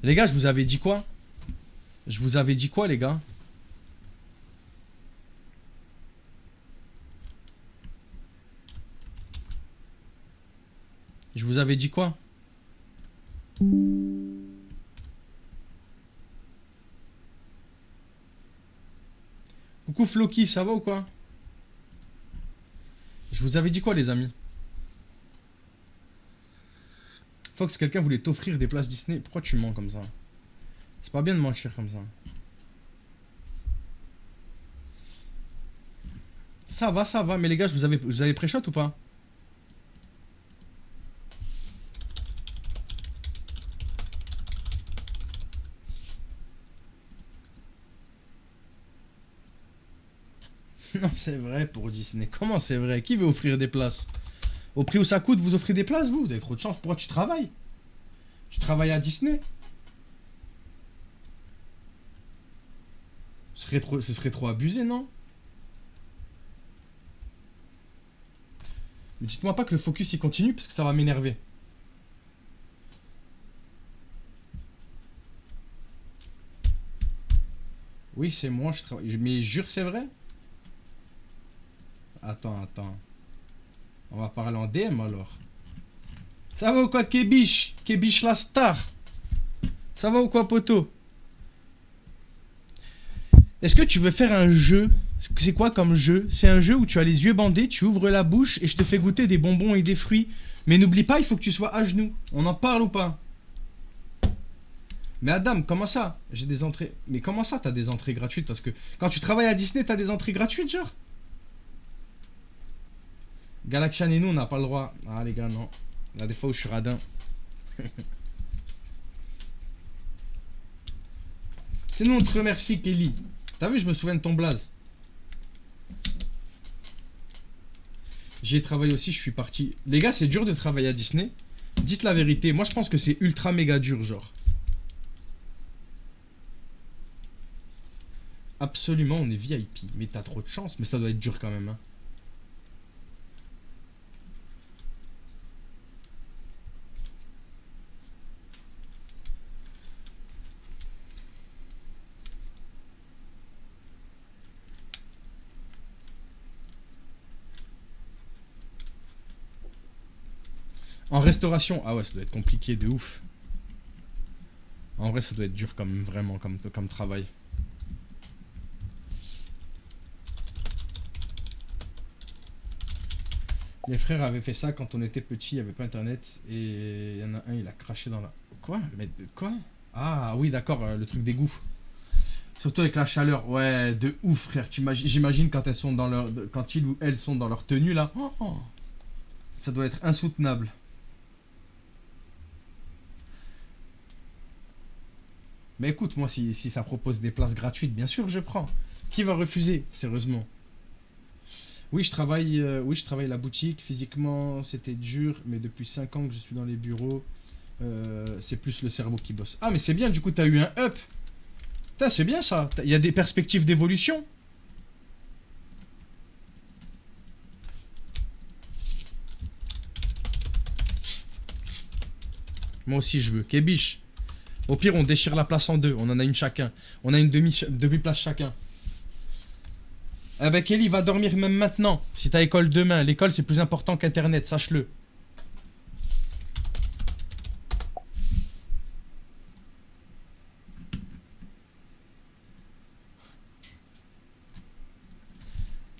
Les gars, je vous avais dit quoi? Je vous avais dit quoi, les gars? Je vous avais dit quoi? Coucou Floki, ça va ou quoi? Je vous avais dit quoi, les amis? Fox, quelqu'un voulait t'offrir des places Disney. Pourquoi tu mens comme ça? C'est pas bien de mentir comme ça. Ça va. Mais les gars, vous avez pré-shot ou pas? Non, c'est vrai pour Disney. Comment c'est vrai? Qui veut offrir des places? Au prix où ça coûte, vous offrez des places, vous? Vous avez trop de chance. Pourquoi tu travailles? Tu travailles à Disney? Ce serait trop abusé, non? Mais dites-moi pas que le focus il continue parce que ça va m'énerver. Oui, c'est moi, je travaille. Mais jure, c'est vrai? Attends. On va parler en DM alors. Ça va ou quoi, Kébiche? Kébiche la star. Ça va ou quoi, poto? Est-ce que tu veux faire un jeu? C'est quoi comme jeu? C'est un jeu où tu as les yeux bandés, tu ouvres la bouche et je te fais goûter des bonbons et des fruits. Mais n'oublie pas, il faut que tu sois à genoux. On en parle ou pas? Mais Adam, comment ça? J'ai des entrées... Mais comment ça t'as des entrées gratuites? Parce que quand tu travailles à Disney, t'as des entrées gratuites, genre? Galaxian et nous, on n'a pas le droit. Ah, les gars, non. Il y a des fois où je suis radin. C'est nous, on te remercie, Kelly. T'as vu, je me souviens de ton blaze. J'ai travaillé aussi, je suis parti. Les gars, c'est dur de travailler à Disney. Dites la vérité. Moi, je pense que c'est ultra méga dur, genre. Absolument, on est VIP. Mais t'as trop de chance. Mais ça doit être dur quand même, hein. En restauration, ah ouais, ça doit être compliqué de ouf. En vrai, ça doit être dur comme vraiment comme travail. Mes frères avaient fait ça quand on était petit, il n'y avait pas internet et il y en a un, il a craché dans la... Quoi? Mais quoi? Ah oui, d'accord, le truc d'égout. Surtout avec la chaleur, ouais, de ouf, frère. J'imagine quand elles sont dans leur, quand ils ou elles sont dans leur tenue là, ça doit être insoutenable. Mais écoute, moi, si ça propose des places gratuites, bien sûr, je prends. Qui va refuser, sérieusement? Oui, je travaille la boutique. Physiquement, c'était dur, mais depuis 5 ans que je suis dans les bureaux, c'est plus le cerveau qui bosse. Ah, mais c'est bien, du coup, t'as eu un up. Putain, c'est bien ça. Il y a des perspectives d'évolution. Moi aussi, je veux. Kébiche. Au pire, on déchire la place en deux. On en a une chacun. On a une demi-place chacun. Avec Ellie, va dormir même maintenant. Si t'as école demain. L'école, c'est plus important qu'Internet, sache-le.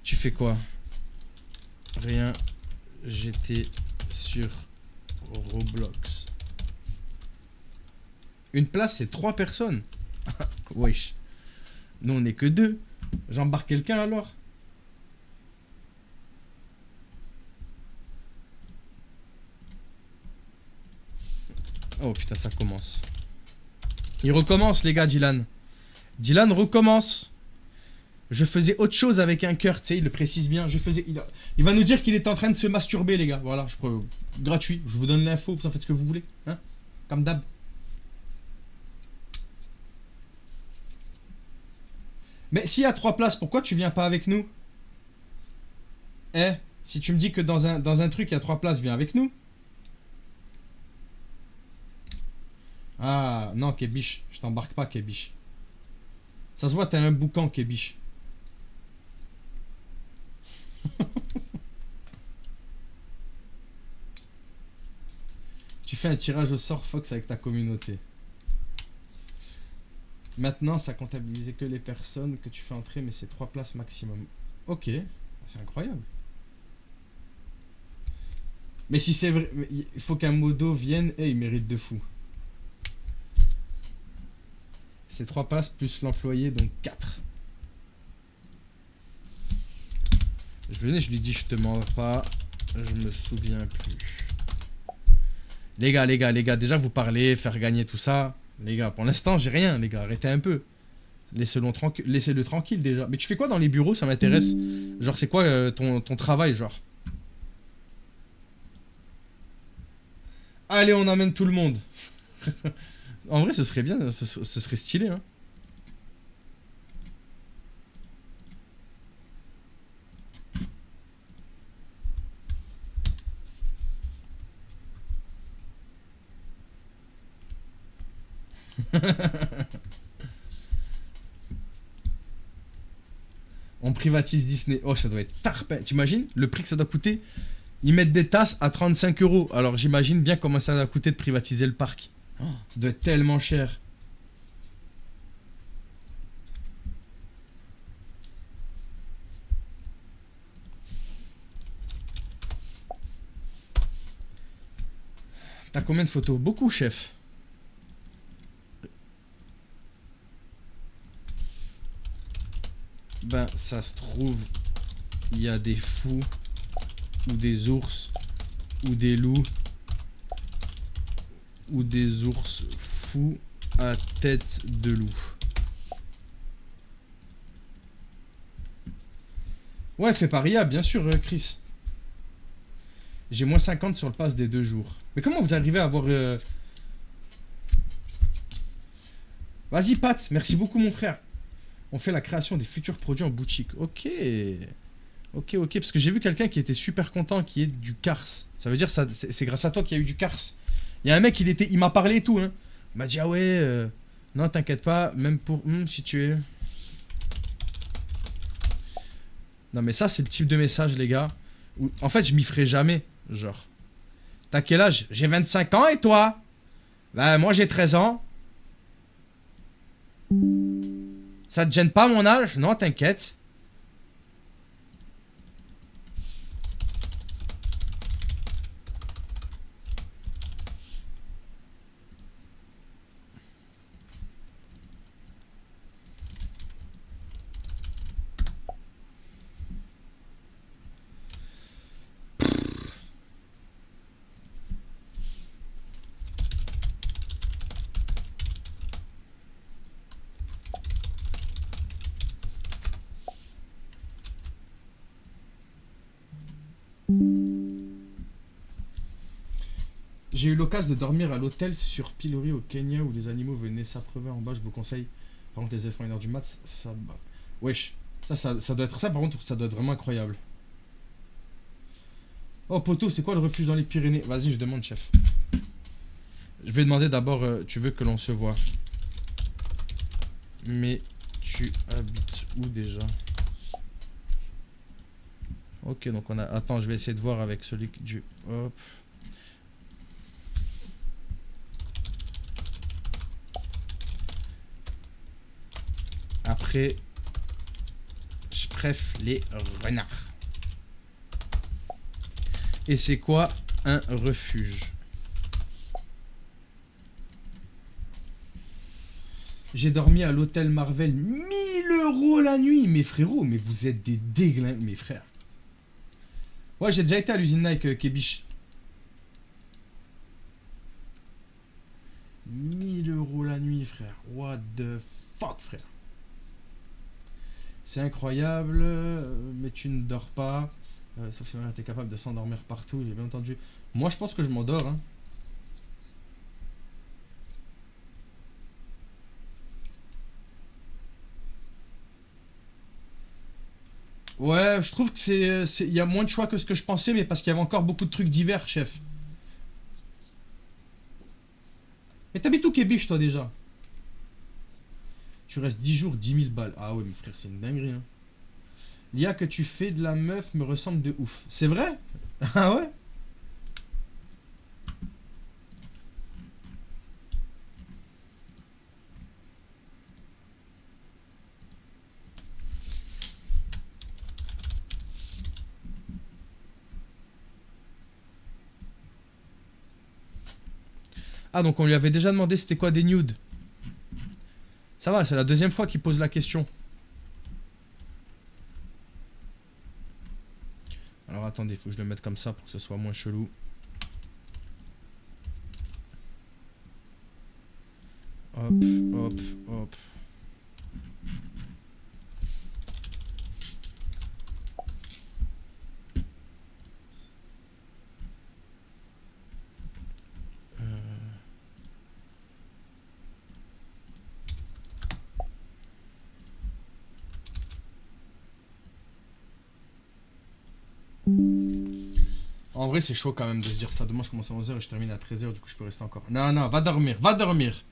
Tu fais quoi? Rien. J'étais sur Roblox. Une place, c'est 3 personnes. Wesh. Nous, on est que 2. J'embarque quelqu'un alors. Oh putain, ça commence. Il recommence, les gars, Dylan. Dylan recommence. Je faisais autre chose avec un cœur, tu sais, il le précise bien. Je faisais. Il va nous dire qu'il est en train de se masturber, les gars. Voilà, gratuit. Je vous donne l'info, vous en faites ce que vous voulez. Hein, comme d'hab. Mais s'il y a 3 places, pourquoi tu viens pas avec nous? Eh, si tu me dis que dans un truc, il y a 3 places, viens avec nous. Ah, non, Kébiche. Je t'embarque pas, Kébiche. Ça se voit, t'as un boucan, Kébiche. Tu fais un tirage au sort Fox avec ta communauté. Maintenant, ça comptabilisait que les personnes que tu fais entrer, mais c'est 3 places maximum. Ok, c'est incroyable. Mais si c'est vrai, il faut qu'un modo vienne et il mérite de fou. C'est 3 places plus l'employé, donc 4. Je venais, je lui dis, je te mens pas, je me souviens plus. Les gars, déjà vous parlez, faire gagner tout ça. Les gars, pour l'instant, j'ai rien, les gars, arrêtez un peu. Laissez-le tranquille déjà. Mais tu fais quoi dans les bureaux, ça m'intéresse. Genre, c'est quoi ton travail, genre? Allez, on amène tout le monde. En vrai, ce serait bien, ce serait stylé, hein. On privatise Disney. Oh, ça doit être tarpin. T'imagines le prix que ça doit coûter? Ils mettent des tasses à 35 €. Alors j'imagine bien comment ça va coûter de privatiser le parc. Oh, ça doit être tellement cher. T'as combien de photos? Beaucoup, chef. Ben, ça se trouve, il y a des fous, ou des ours, ou des loups, ou des ours fous à tête de loup. Ouais, fais paria, bien sûr, Chris. J'ai moins 50 sur le pass des 2 jours. Mais comment vous arrivez à avoir... Vas-y, Pat, merci beaucoup, mon frère. On fait la création des futurs produits en boutique. Ok. Ok. Parce que j'ai vu quelqu'un qui était super content, qui est du Cars. Ça veut dire que c'est grâce à toi qu'il y a eu du Cars. Il y a un mec, il m'a parlé et tout. Hein. Il m'a dit, ah ouais, non, t'inquiète pas, même pour... si tu es... Non, mais ça, c'est le type de message, les gars. Où, en fait, je m'y ferai jamais. Genre, t'as quel âge? J'ai 25 ans et toi? Ben, moi, j'ai 13 ans. Ça te gêne pas mon âge? Non, t'inquiète. J'ai eu l'occasion de dormir à l'hôtel sur Pilori au Kenya où les animaux venaient s'abreuver en bas, je vous conseille. Par contre, les éléphants 1h du mat, ça... Wesh. Ça doit être ça, par contre, ça doit être vraiment incroyable. Oh, poteau, c'est quoi le refuge dans les Pyrénées? Vas-y, je demande, chef. Je vais demander d'abord, tu veux que l'on se voit. Mais tu habites où déjà? Ok, donc on a... Attends, je vais essayer de voir avec celui du... Hop. Après, je préfère les renards. Et c'est quoi un refuge? J'ai dormi à l'hôtel Marvel 1 000 € la nuit. Mais frérot, mais vous êtes des déglingues, mes frères. Ouais, j'ai déjà été à l'usine Nike, Kébiche. 1 000 € la nuit, frère. What the fuck, frère. C'est incroyable, mais tu ne dors pas. Sauf si tu es capable de s'endormir partout, j'ai bien entendu. Moi, je pense que je m'endors, hein. Ouais, je trouve que il y a moins de choix que ce que je pensais, mais parce qu'il y avait encore beaucoup de trucs divers, chef. Mais t'habites où, Kébiche, toi, déjà? Tu restes 10 jours, 10 000 balles. Ah ouais, mais frère, c'est une dinguerie, hein. L'IA que tu fais de la meuf me ressemble de ouf. C'est vrai? Ah ouais? Ah, donc on lui avait déjà demandé c'était quoi des nudes. Ça va, c'est la deuxième fois qu'il pose la question. Alors attendez, il faut que je le mette comme ça pour que ce soit moins chelou. Hop, hop, hop. En vrai, c'est chaud quand même de se dire ça. Demain, je commence à 11h et je termine à 13h. Du coup, je peux rester encore. Non, non, va dormir, va dormir.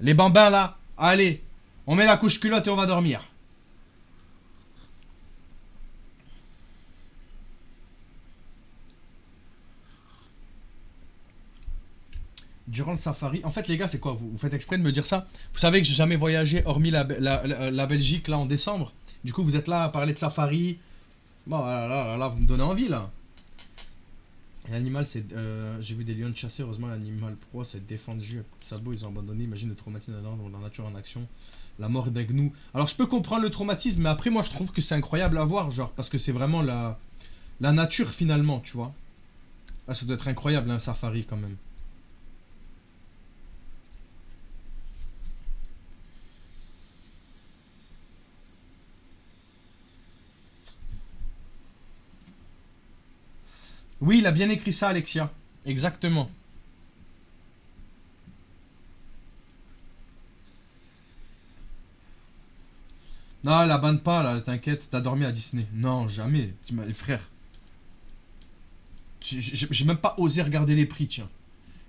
Les bambins là, allez. On met la couche culotte et on va dormir. Durant le safari. En fait, les gars, c'est quoi vous faites exprès de me dire ça? Vous savez que j'ai jamais voyagé hormis la Belgique là en décembre. Du coup, vous êtes là à parler de safari. Bon, là, vous me donnez envie là. L'animal, c'est. J'ai vu des lions de chasser. Heureusement, l'animal pro s'est défendu. Sabot, ils ont abandonné. Imagine le traumatisme dans la nature en action. La mort d'un gnou. Alors, je peux comprendre le traumatisme, mais après, moi, je trouve que c'est incroyable à voir. Genre, parce que c'est vraiment la nature finalement, tu vois. Ah, ça doit être incroyable, un safari quand même. Oui, il a bien écrit ça, Alexia. Exactement. Non, la banne pas, là, t'inquiète, t'as dormi à Disney. Non, jamais. Frère, j'ai même pas osé regarder les prix, tiens.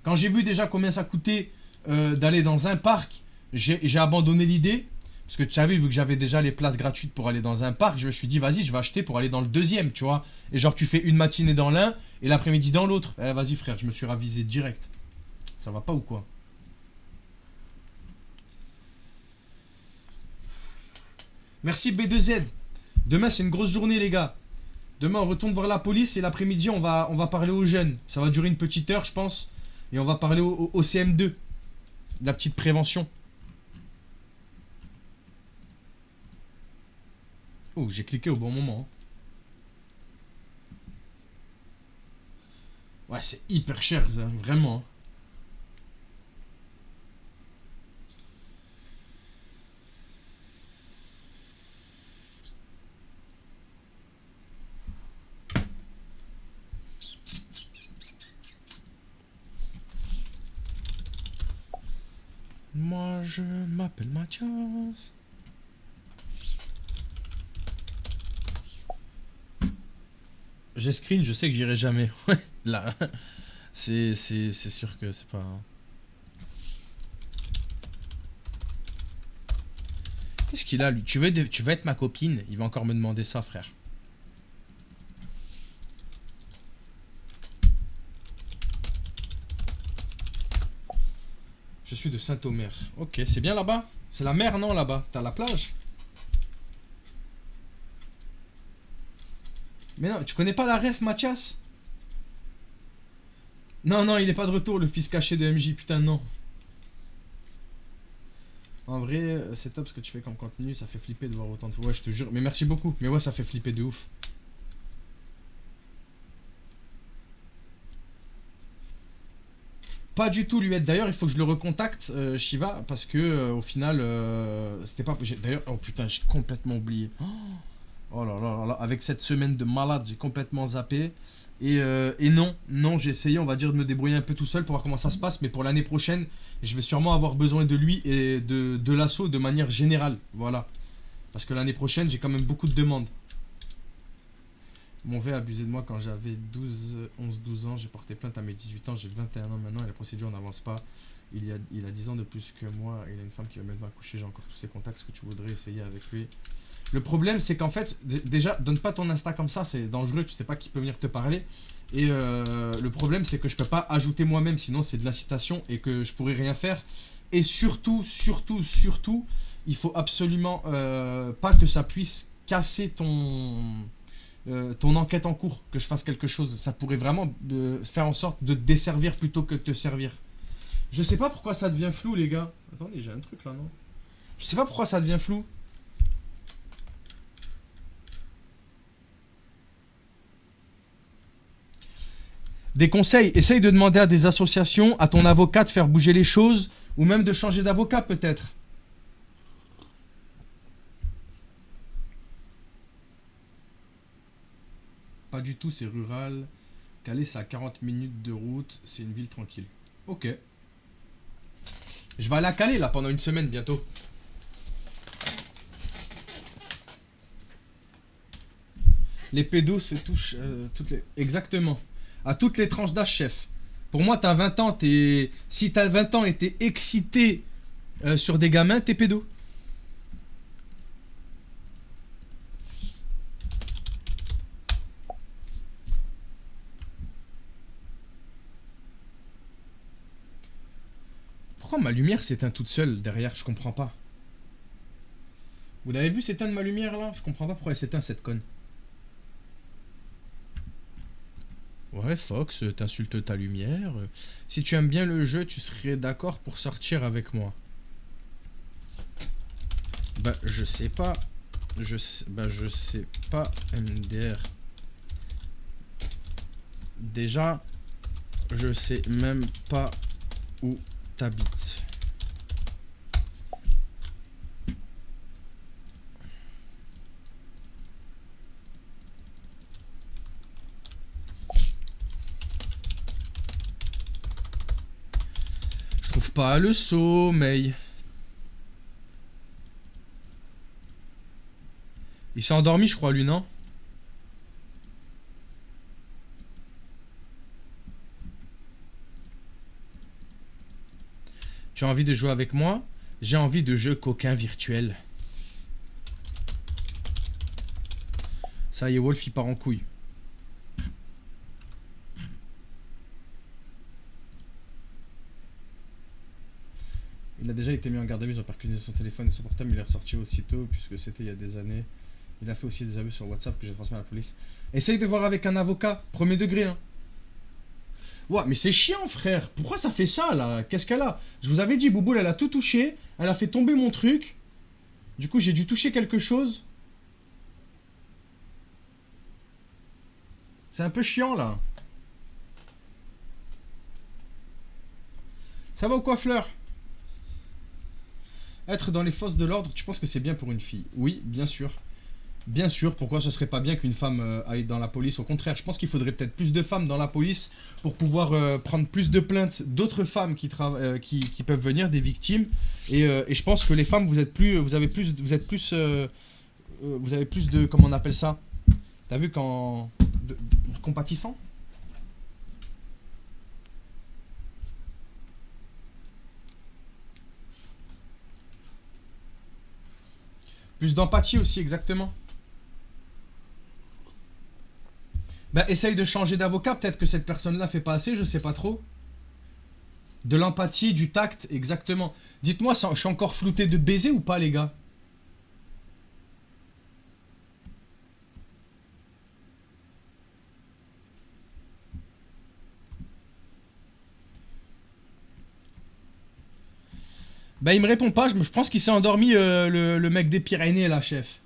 Quand j'ai vu déjà combien ça coûtait d'aller dans un parc, j'ai abandonné l'idée. Parce que tu savais, vu que j'avais déjà les places gratuites pour aller dans un parc, je me suis dit, vas-y, je vais acheter pour aller dans le deuxième, tu vois. Et genre, tu fais une matinée dans l'un et l'après-midi dans l'autre. Eh, vas-y, frère, je me suis ravisé direct. Ça va pas ou quoi? Merci B2Z. Demain, c'est une grosse journée, les gars. Demain, on retourne voir la police et l'après-midi, on va parler aux jeunes. Ça va durer une petite heure, je pense. Et on va parler au CM2. De la petite prévention. Oh, j'ai cliqué au bon moment. Ouais, c'est hyper cher, ça, vraiment. Moi, je m'appelle Mathias. J'ai screen, je sais que j'irai jamais. Ouais, là. C'est sûr que c'est pas... Qu'est-ce qu'il a, lui? Tu veux être ma copine? Il va encore me demander ça, frère. Je suis de Saint-Omer. Ok, c'est bien là-bas? C'est la mer, non, là-bas? T'as la plage? Mais non, tu connais pas la ref, Mathias? Non, non, il est pas de retour, le fils caché de MJ, putain, non. En vrai, c'est top ce que tu fais comme contenu, ça fait flipper de voir autant de fois. Ouais, je te jure, mais merci beaucoup. Mais ouais, ça fait flipper de ouf. Pas du tout, lui être. D'ailleurs, il faut que je le recontacte, Shiva, parce que au final, c'était pas. D'ailleurs, oh putain, j'ai complètement oublié. Oh là là là là, avec cette semaine de malade, j'ai complètement zappé. Et non, j'ai essayé, on va dire, de me débrouiller un peu tout seul pour voir comment ça se passe. Mais pour l'année prochaine, je vais sûrement avoir besoin de lui et de l'assaut de manière générale. Voilà. Parce que l'année prochaine, j'ai quand même beaucoup de demandes. Mon V a abusé de moi quand j'avais 11-12 ans. J'ai porté plainte à mes 18 ans. J'ai 21 ans maintenant et la procédure n'avance pas. Il a 10 ans de plus que moi. Il a une femme qui va maintenant accoucher. J'ai encore tous ses contacts. Est-ce que tu voudrais essayer avec lui? Le problème, c'est qu'en fait, déjà, donne pas ton Insta comme ça. C'est dangereux. Tu sais pas qui peut venir te parler. Et le problème, c'est que je peux pas ajouter moi-même. Sinon, c'est de l'incitation et que je pourrais rien faire. Et surtout, il faut absolument pas que ça puisse casser ton enquête en cours, que je fasse quelque chose. Ça pourrait vraiment faire en sorte de te desservir plutôt que de te servir. Je sais pas pourquoi ça devient flou, les gars. Attendez, j'ai un truc là, non? Je sais pas pourquoi ça devient flou. Des conseils, essaye de demander à des associations, à ton avocat de faire bouger les choses, ou même de changer d'avocat peut-être. Pas du tout, c'est rural. Calais, c'est à 40 minutes de route. C'est une ville tranquille. Ok. Je vais aller à Calais, là, pendant une semaine, bientôt. Les pédos se touchent toutes les... Exactement. À toutes les tranches d'âge, chef. Pour moi, t'as 20 ans, t'es... Si t'as 20 ans et t'es excité sur des gamins, t'es pédo. Pourquoi ma lumière s'éteint toute seule derrière? Je comprends pas. Vous l'avez vu s'éteindre ma lumière là? Je comprends pas pourquoi elle s'éteint cette conne. Ouais, Fox, t'insultes ta lumière. Si tu aimes bien le jeu, tu serais d'accord pour sortir avec moi? Bah, je sais pas. Je sais pas, MDR. Déjà, je sais même pas où t'habites. Je trouve pas le sommeil. Il s'est endormi, je crois, lui, non? Tu as envie de jouer avec moi? J'ai envie de jeux coquins virtuels. Ça y est, Wolf, il part en couille. Il a déjà été mis en garde à vue, ils ont perquisitionné son téléphone et son portable, il est ressorti aussitôt, puisque c'était il y a des années. Il a fait aussi des aveux sur WhatsApp que j'ai transmis à la police. Essaye de voir avec un avocat, premier degré, hein. Ouais, mais c'est chiant, frère. Pourquoi ça fait ça, là? Qu'est-ce qu'elle a? Je vous avais dit, Bouboule, elle a tout touché. Elle a fait tomber mon truc. Du coup, j'ai dû toucher quelque chose. C'est un peu chiant, là. Ça va ou quoi, Fleur? Être dans les forces de l'ordre, tu penses que c'est bien pour une fille? Oui, bien sûr. Bien sûr, pourquoi ce serait pas bien qu'une femme aille dans la police? Au contraire, je pense qu'il faudrait peut-être plus de femmes dans la police pour pouvoir prendre plus de plaintes d'autres femmes qui peuvent venir, des victimes. Et je pense que les femmes, vous avez plus de, comment on appelle ça? T'as vu quand de compatissant? Plus d'empathie aussi, exactement. Bah, essaye de changer d'avocat, peut-être que cette personne-là fait pas assez, je sais pas trop. De l'empathie, du tact, exactement. Dites-moi, je suis encore flouté de baiser ou pas, les gars? Bah, il me répond pas, je pense qu'il s'est endormi, le mec des Pyrénées, là, chef.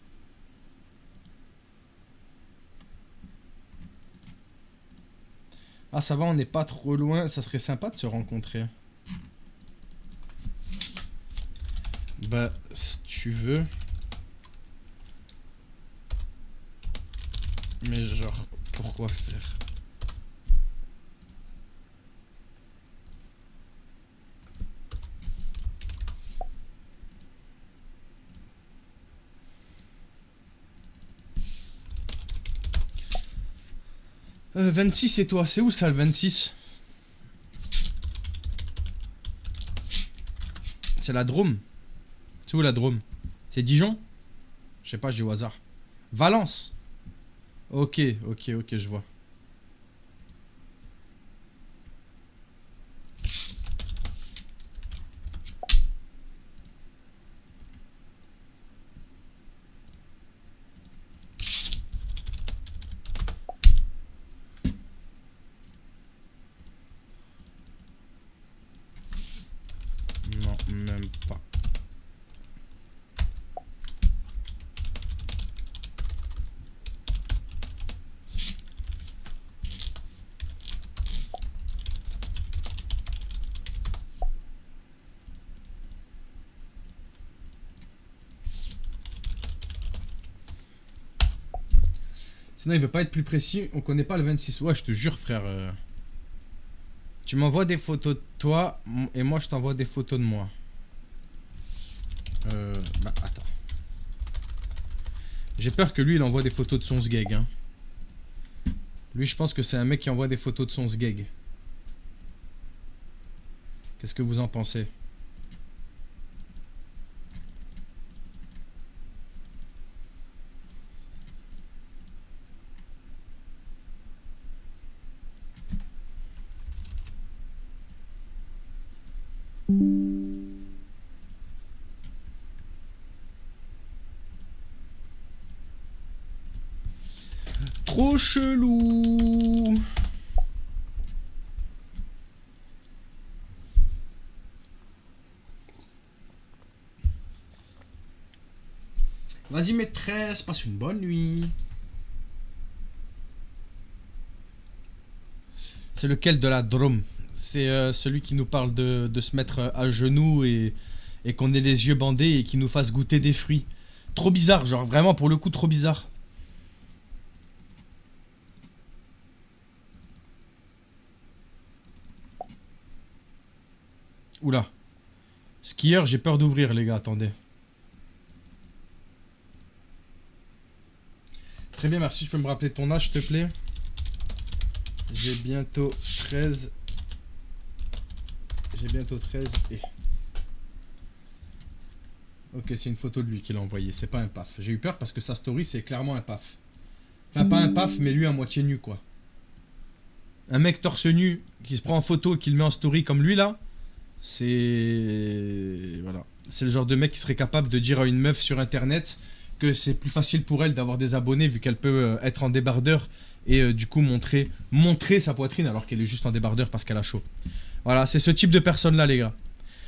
Ah, ça va, on n'est pas trop loin, ça serait sympa de se rencontrer. Bah, si tu veux. Mais genre, pourquoi faire? « 26 et toi, c'est où ça le 26 ?» C'est la Drôme. C'est où la Drôme? C'est Dijon? Je sais pas, je dis au hasard. Valence. Ok, ok, ok, je vois. Non, même pas. Sinon, il veut pas être plus précis. On connaît pas le 26. Ouais, je te jure, frère. Tu m'envoies des photos de toi et moi, je t'envoie des photos de moi. Bah, attends. J'ai peur que lui, il envoie des photos de son sgeg. Hein. Lui, je pense que c'est un mec qui envoie des photos de son sgeg. Qu'est-ce que vous en pensez? Trop chelou. Vas-y maîtresse, passe une bonne nuit. C'est lequel de la Drôme? C'est celui qui nous parle de se mettre à genoux et qu'on ait les yeux bandés et qui nous fasse goûter des fruits. Trop bizarre, genre vraiment pour le coup trop bizarre. Oula. Skieur, j'ai peur d'ouvrir les gars, attendez. Très bien, merci, je peux me rappeler ton âge s'il te plaît? J'ai bientôt 13. J'ai bientôt 13 et... Ok, c'est une photo de lui qu'il a envoyé, c'est pas un paf. J'ai eu peur parce que sa story c'est clairement un paf. Enfin pas un paf mais lui à moitié nu quoi. Un mec torse nu qui se prend en photo et qui le met en story comme lui là, c'est... Voilà. C'est le genre de mec qui serait capable de dire à une meuf sur internet que c'est plus facile pour elle d'avoir des abonnés vu qu'elle peut être en débardeur et du coup montrer sa poitrine alors qu'elle est juste en débardeur parce qu'elle a chaud. Voilà, c'est ce type de personne là les gars.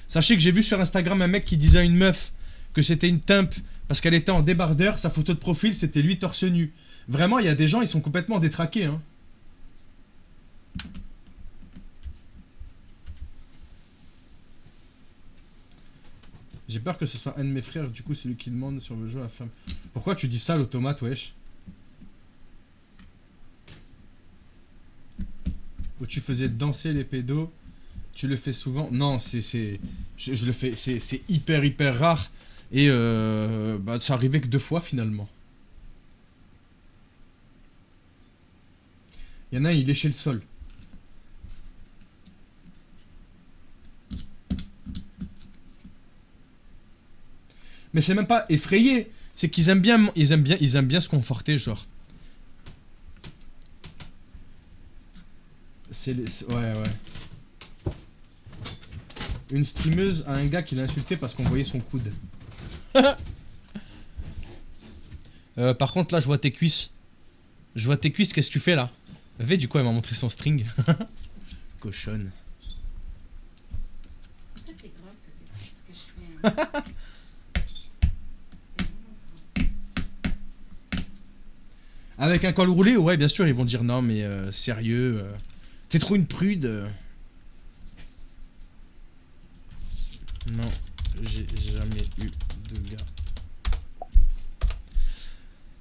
Sachez que j'ai vu sur Instagram un mec qui disait à une meuf que c'était une timpe parce qu'elle était en débardeur, sa photo de profil c'était lui torse nu. Vraiment, il y a des gens, ils sont complètement détraqués. Hein. J'ai peur que ce soit un de mes frères, du coup c'est lui qui demande si on veut jouer à la femme. Pourquoi tu dis ça, l'automate, wesh? Où tu faisais danser les pédos, tu le fais souvent? Non, je le fais, c'est hyper rare. Et bah, ça arrivait que 2 fois finalement. Il y en a un, il léchait le sol. Mais c'est même pas effrayé, c'est qu'ils aiment bien, ils aiment bien se conforter, genre. Ouais. Une streameuse a un gars qui l'a insulté parce qu'on voyait son coude. Par contre, là, je vois tes cuisses. Qu'est-ce que tu fais là? V, du coup, elle m'a montré son string. Cochonne. Toi, t'es grave, toi, t'es triste ce que je fais. Hein. Avec un col roulé, ouais, bien sûr, ils vont dire non, mais sérieux, t'es trop une prude. Non, j'ai jamais eu de gars.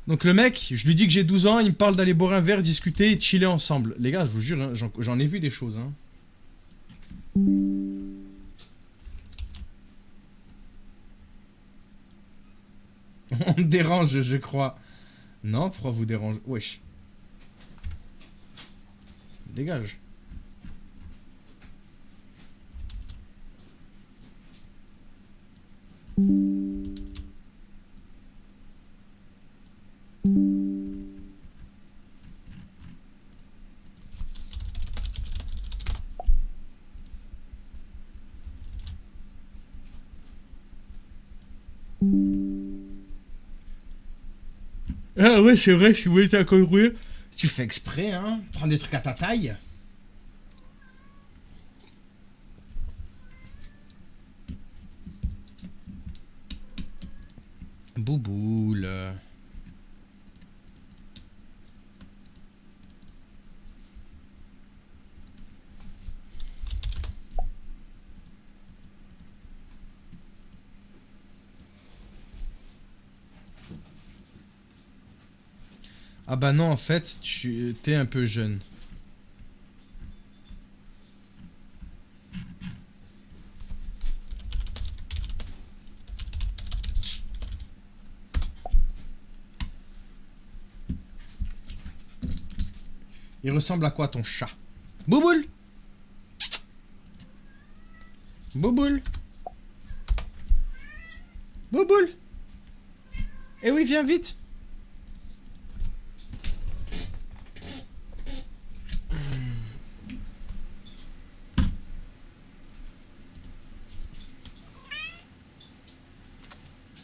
Donc le mec, je lui dis que j'ai 12 ans, il me parle d'aller boire un verre, discuter et chiller ensemble. Les gars, je vous jure, hein, j'en ai vu des choses. Hein. On me dérange, je crois. Non, pourquoi vous dérange? Wesh. Dégage. Ah ouais, c'est vrai, si vous voulez un col roulé, tu fais exprès, hein. Prends des trucs à ta taille. Bouboule. Ah bah non, en fait, tu t'es un peu jeune. Il ressemble à quoi ton chat? Bouboule! Bouboule! Bouboule! Eh oui, viens vite!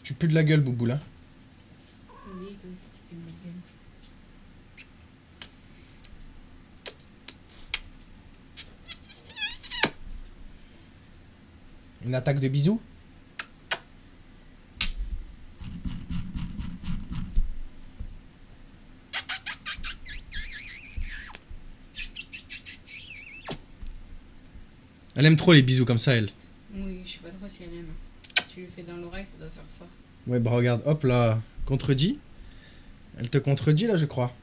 Tu pues de la gueule, Bouboule, hein? Oui, toi aussi, tu peux me le dire. Une attaque de bisous? Elle aime trop les bisous comme ça, elle. Oui, je sais pas trop si elle aime. Tu lui fais dans l'oreille, ça doit faire fort. Ouais, bah regarde, hop là, contredit. Elle te contredit là, je crois.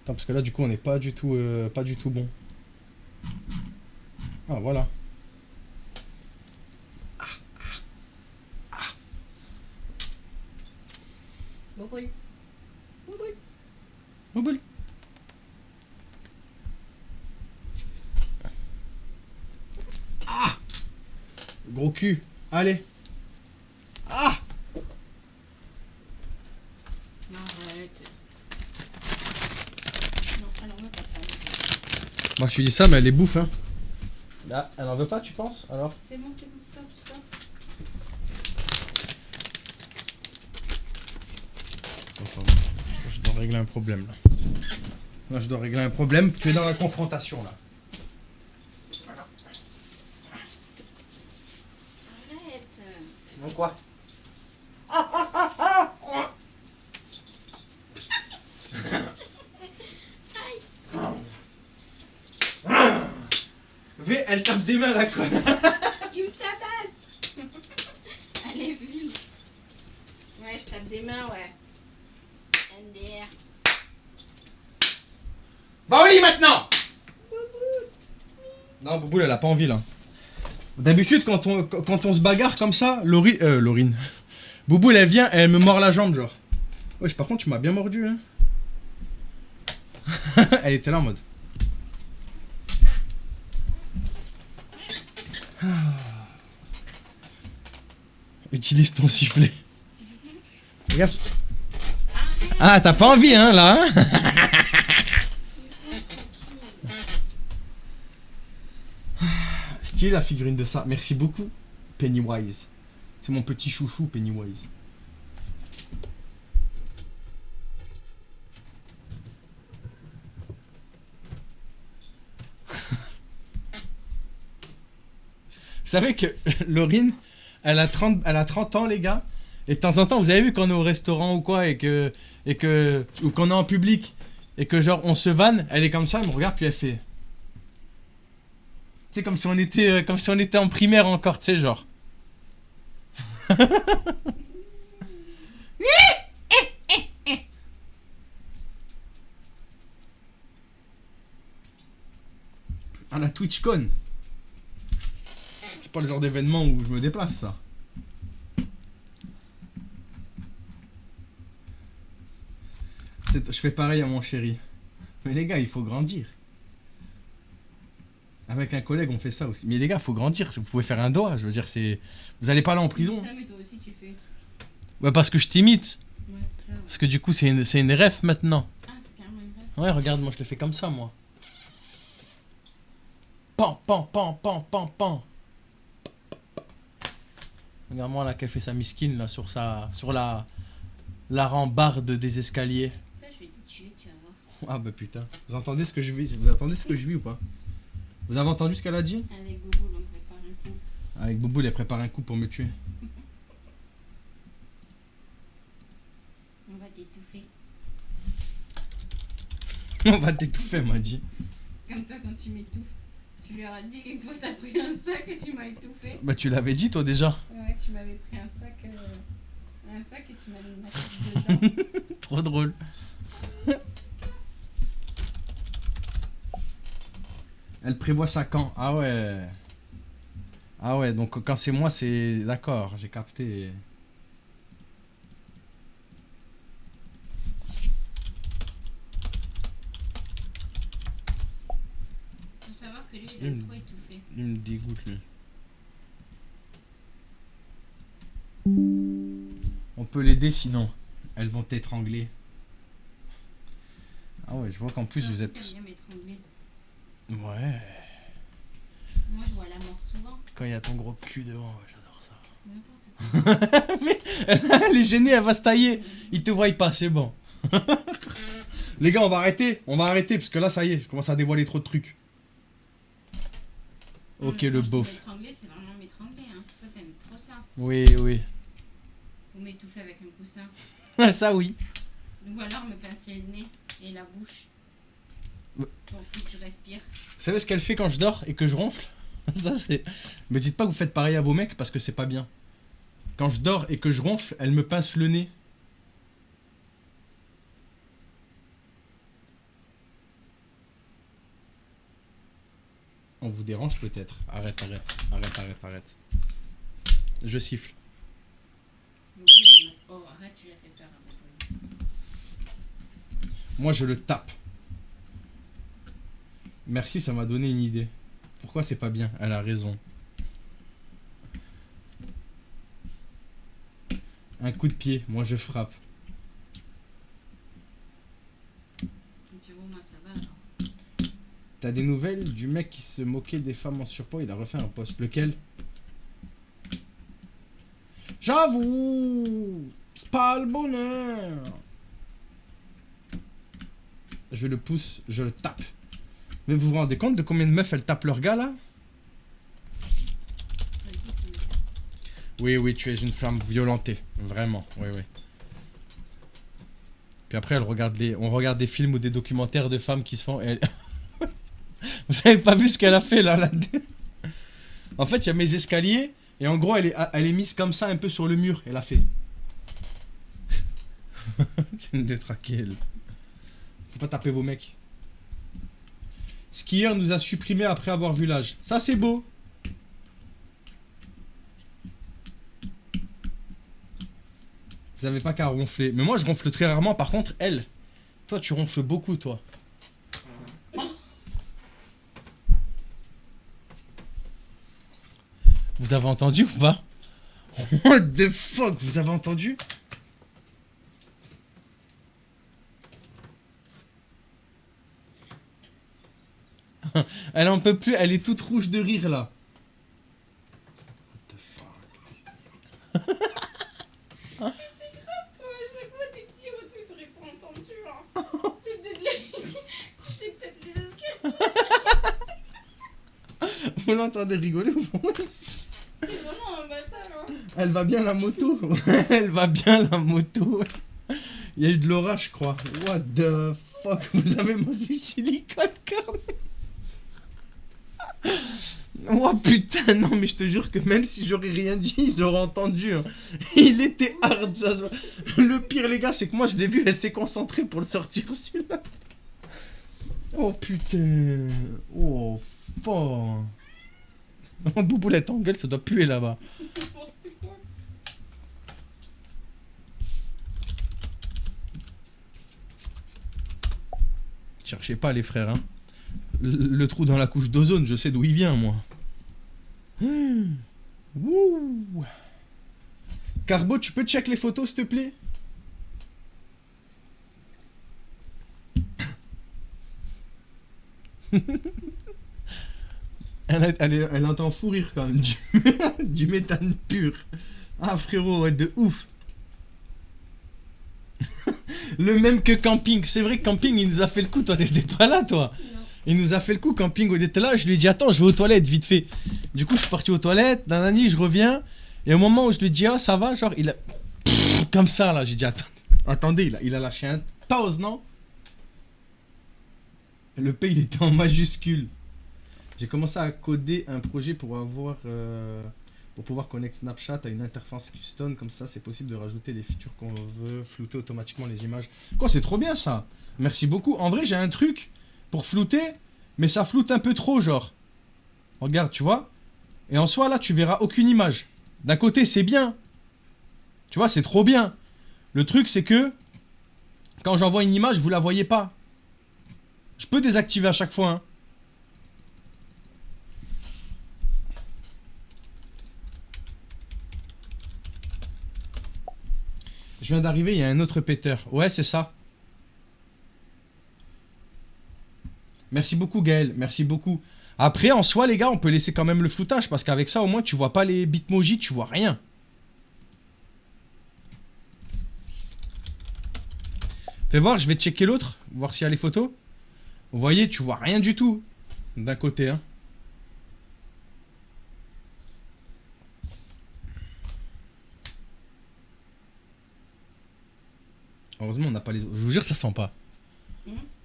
Attends, parce que là, du coup, on n'est pas du tout bon. Ah, voilà. Bouboule. Bouboule. Bouboule. Ah! Gros cul. Allez. Ah! Non, arrête. Non, alors on va pas ça. Moi, je te dis ça, mais elle les bouffe, hein. Là, elle en veut pas, tu penses? Alors? C'est bon, stop. Attends, je dois régler un problème, là. Là, je dois régler un problème. Tu es dans la confrontation, là. Arrête. Sinon quoi? V, elle tape des mains, la conne. Il me tabasse. Allez, file. Ouais, je tape des mains, ouais. MDR. Va au lit maintenant. Non, Bouboule, elle a pas envie là. D'habitude, quand on se bagarre comme ça, Laurine. Bouboule, elle vient et elle me mord la jambe, genre. Wesh, par contre, tu m'as bien mordu, hein. Elle était là en mode. Utilise ton sifflet. Regarde. Ah, t'as pas envie, hein, là, hein. Stylé la figurine de ça. Merci beaucoup, Pennywise. C'est mon petit chouchou, Pennywise. Vous savez que Laurine, elle a 30 ans, les gars. Et de temps en temps, vous avez vu quand on est au restaurant ou quoi, ou qu'on est en public, et que genre on se vanne, elle est comme ça, elle me regarde, puis elle fait. Tu sais, comme si on était en primaire encore, tu sais, genre. À la TwitchCon. C'est pas le genre d'événement où je me déplace, ça. Je fais pareil à mon chéri. Mais les gars, il faut grandir. Avec un collègue, on fait ça aussi. Mais les gars, il faut grandir. Vous pouvez faire un doigt. Je veux dire, c'est. Vous allez pas aller en prison. Ça, mais toi aussi, tu fais. Ouais, parce que je t'imite. Ouais, c'est ça. Ouais. Parce que du coup, c'est une ref maintenant. Ah, c'est carrément une vraie. Ouais, regarde, moi je le fais comme ça, moi. Pan, pan, pan, pan, pan, pan. Regarde-moi là qu'elle fait sa miskine là sur la rambarde des escaliers. Putain, je vais te tuer, tu vas voir. Ah bah putain. Vous entendez ce que je vis? Vous entendez ce que je vis ou pas? Vous avez entendu ce qu'elle a dit? Avec Bobo, on prépare un coup. Avec Boubou, elle prépare un coup pour me tuer. On va t'étouffer. On va t'étouffer, elle m'a dit. Comme toi, quand tu m'étouffes. Tu lui auras dit qu'une fois t'as pris un sac et tu m'as étouffé. Bah tu l'avais dit toi déjà. Ouais, tu m'avais pris un sac et tu m'as mis ma tête dedans. Trop drôle. Elle prévoit ça quand? Ah ouais. Ah ouais, donc quand c'est moi, c'est... D'accord, j'ai capté. Faut savoir que lui, il a trop étouffé. Il me dégoûte, lui. On peut l'aider sinon. Elles vont t'étrangler. Ah ouais, je vois qu'en plus vous êtes... T'aimes bien m'étrangler. Ouais. Moi, je vois la mort souvent. Quand il y a ton gros cul devant, ouais, j'adore ça. N'importe quoi. Mais elle est gênée, elle va se tailler. Ils te voient pas, c'est bon. Les gars, on va arrêter parce que là, ça y est, je commence à dévoiler trop de trucs. Ok, le beauf. M'étrangler, c'est vraiment m'étrangler. Hein. Toi, t'aimes trop ça. Oui, oui. Ou m'étouffer avec un coussin. Ça, oui. Ou alors me pincer le nez et la bouche. Ouais. Pour plus que je respire. Vous savez ce qu'elle fait quand je dors et que je ronfle? Ça, c'est... Me dites pas que vous faites pareil à vos mecs parce que c'est pas bien. Quand je dors et que je ronfle, elle me pince le nez. On vous dérange peut-être. Arrête. Je siffle. Oh, arrête, tu l'as fait peur. Moi, je le tape. Merci, ça m'a donné une idée. Pourquoi c'est pas bien? Elle a raison. Un coup de pied, moi je frappe. Tu vois, moi, ça va alors. T'as des nouvelles du mec qui se moquait des femmes en surpoids? Il a refait un post. Lequel? J'avoue, c'est pas le bonheur. Je le pousse, je le tape. Mais vous vous rendez compte de combien de meufs elles tapent leur gars là? Oui, tu es une femme violentée. Vraiment, oui. Puis après, on regarde des films ou des documentaires de femmes qui se font... Vous avez pas vu ce qu'elle a fait là? En fait, il y a mes escaliers. Et en gros, elle est mise comme ça, un peu sur le mur. Elle a fait. C'est une détraquée, elle. Faut pas taper vos mecs. Skieur nous a supprimé après avoir vu l'âge. Ça, c'est beau. Vous avez pas qu'à ronfler. Mais moi, je ronfle très rarement. Par contre, elle. Toi, tu ronfles beaucoup, toi. Vous avez entendu ou pas? What the fuck? Vous avez entendu? Elle en peut plus, elle est toute rouge de rire là. What the fuck? Toi, à chaque fois, tes petits retours, j'aurais pas entendu. Hein. C'est peut-être les escaliers. Vous l'entendez rigoler ou pas? C'est vraiment un bâtard. Hein. Elle va bien la moto. Elle va bien la moto. Il y a eu de l'orage, je crois. What the fuck? Vous avez mangé silicone carne? Oh putain, non mais je te jure que même si j'aurais rien dit, ils auraient entendu. Hein. Il était hard. Ça se... Le pire les gars, c'est que moi je l'ai vu, elle s'est concentrée pour le sortir celui-là. Oh putain. Oh fuck. Oh Bouboulette en gueule, ça doit puer là-bas. N'importe quoi. Cherchez pas les frères, hein. Le trou dans la couche d'ozone, je sais d'où il vient, moi. Wouh. Carbo, tu peux check les photos, s'il te plaît? Elle entend fou rire quand même. Du méthane pur. Ah frérot, ouais, de ouf. Le même que camping. C'est vrai que camping, il nous a fait le coup. Toi, t'étais pas là, toi. Non. Il nous a fait le coup. Camping, il était là. Je lui ai dit, attends, je vais aux toilettes, vite fait. Du coup, je suis parti aux toilettes. Nanani, je reviens. Et au moment où je lui ai dit, ah, ça va, genre, il a. Comme ça, là. J'ai dit, attendez, il a lâché un tause, non? Le P, il était en majuscule. J'ai commencé à coder un projet pour pouvoir connecter Snapchat à une interface custom. Comme ça, c'est possible de rajouter les features qu'on veut, flouter automatiquement les images. Quoi, c'est trop bien ça. Merci beaucoup. En vrai, j'ai un truc pour flouter, mais ça floute un peu trop, genre. Regarde, tu vois. Et en soi, là, tu verras aucune image. D'un côté, c'est bien. Tu vois, c'est trop bien. Le truc, c'est que quand j'envoie une image, vous la voyez pas. Je peux désactiver à chaque fois, hein. Je viens d'arriver, il y a un autre péteur. Ouais, c'est ça. Merci beaucoup, Gaël. Merci beaucoup. Après, en soi, les gars, on peut laisser quand même le floutage. Parce qu'avec ça, au moins, tu vois pas les bitmojis, tu vois rien. Fais voir, je vais checker l'autre. Voir s'il y a les photos. Vous voyez, tu vois rien du tout. D'un côté, hein. Heureusement, on n'a pas les autres. Je vous jure, ça sent pas.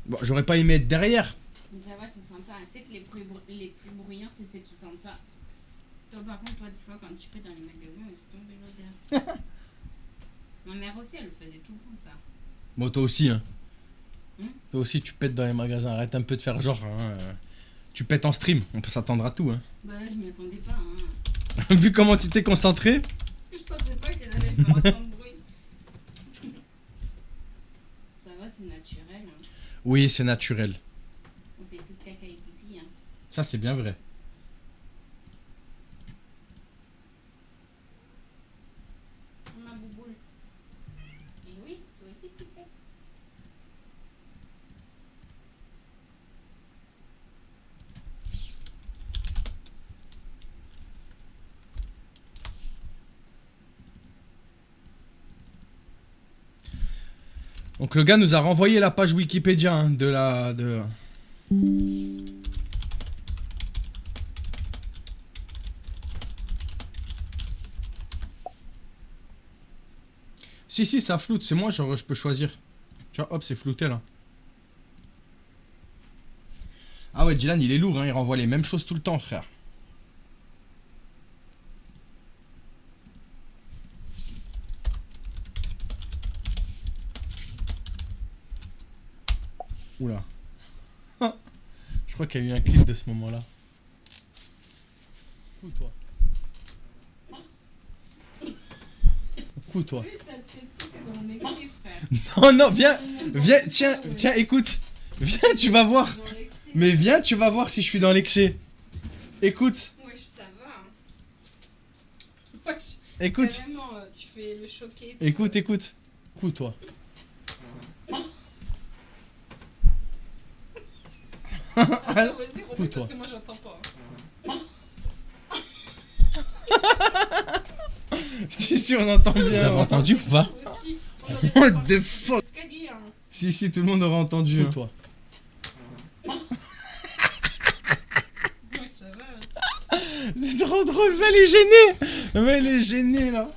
Bon, j'aurais pas aimé être derrière. Ça va, ça sent pas. Tu sais que les plus bruyants, c'est ceux qui sentent pas. Toi, par contre, toi, des fois, quand tu pètes dans les magasins, ils se tombent l'odeur. Ma mère aussi, elle le faisait tout le temps, ça. Bon, toi aussi, hein. Toi aussi, tu pètes dans les magasins. Arrête un peu de faire genre. Hein. Tu pètes en stream. On peut s'attendre à tout, hein. Bah là, je m'y attendais pas, hein. Vu comment tu t'es concentré. Je pensais pas qu'elle allait faire autant de bruit. Ça va, c'est naturel, hein. Oui, c'est naturel. On fait tous caca et pipi, hein. Ça, c'est bien vrai. On a bouboule. Et oui, toi aussi, tu pètes. Donc le gars nous a renvoyé la page Wikipédia hein, Si, ça floute, c'est moi, genre je peux choisir. Tu vois, hop, c'est flouté là. Ah ouais, Dylan, il est lourd, hein, il renvoie les mêmes choses tout le temps, frère. Oula. Je crois qu'il y a eu un clip de ce moment-là. Couds-toi. Couds-toi. Oui, t'es dans mon excès, frère. Non, non, viens. Viens, tiens, tiens, écoute. Viens, tu vas voir. Dans l'excès. Mais viens, tu vas voir si je suis dans l'excès. Écoute, Wesh, ça va. Hein. Wesh, écoute, carrément, tu fais le choquer. et tout. écoute, écoute. Couds-toi. Attends, vas-y, remets Couds-toi. parce que moi j'entends pas. Si, si, on entend bien. Vous avez entendu ou pas? Moi aussi. What the fuck? Escalier, hein. Si, si, tout le monde aura entendu. Hein. Toi. Ouais, ça va. C'est trop drôle, mais elle est gênée. Mais elle est gênée là.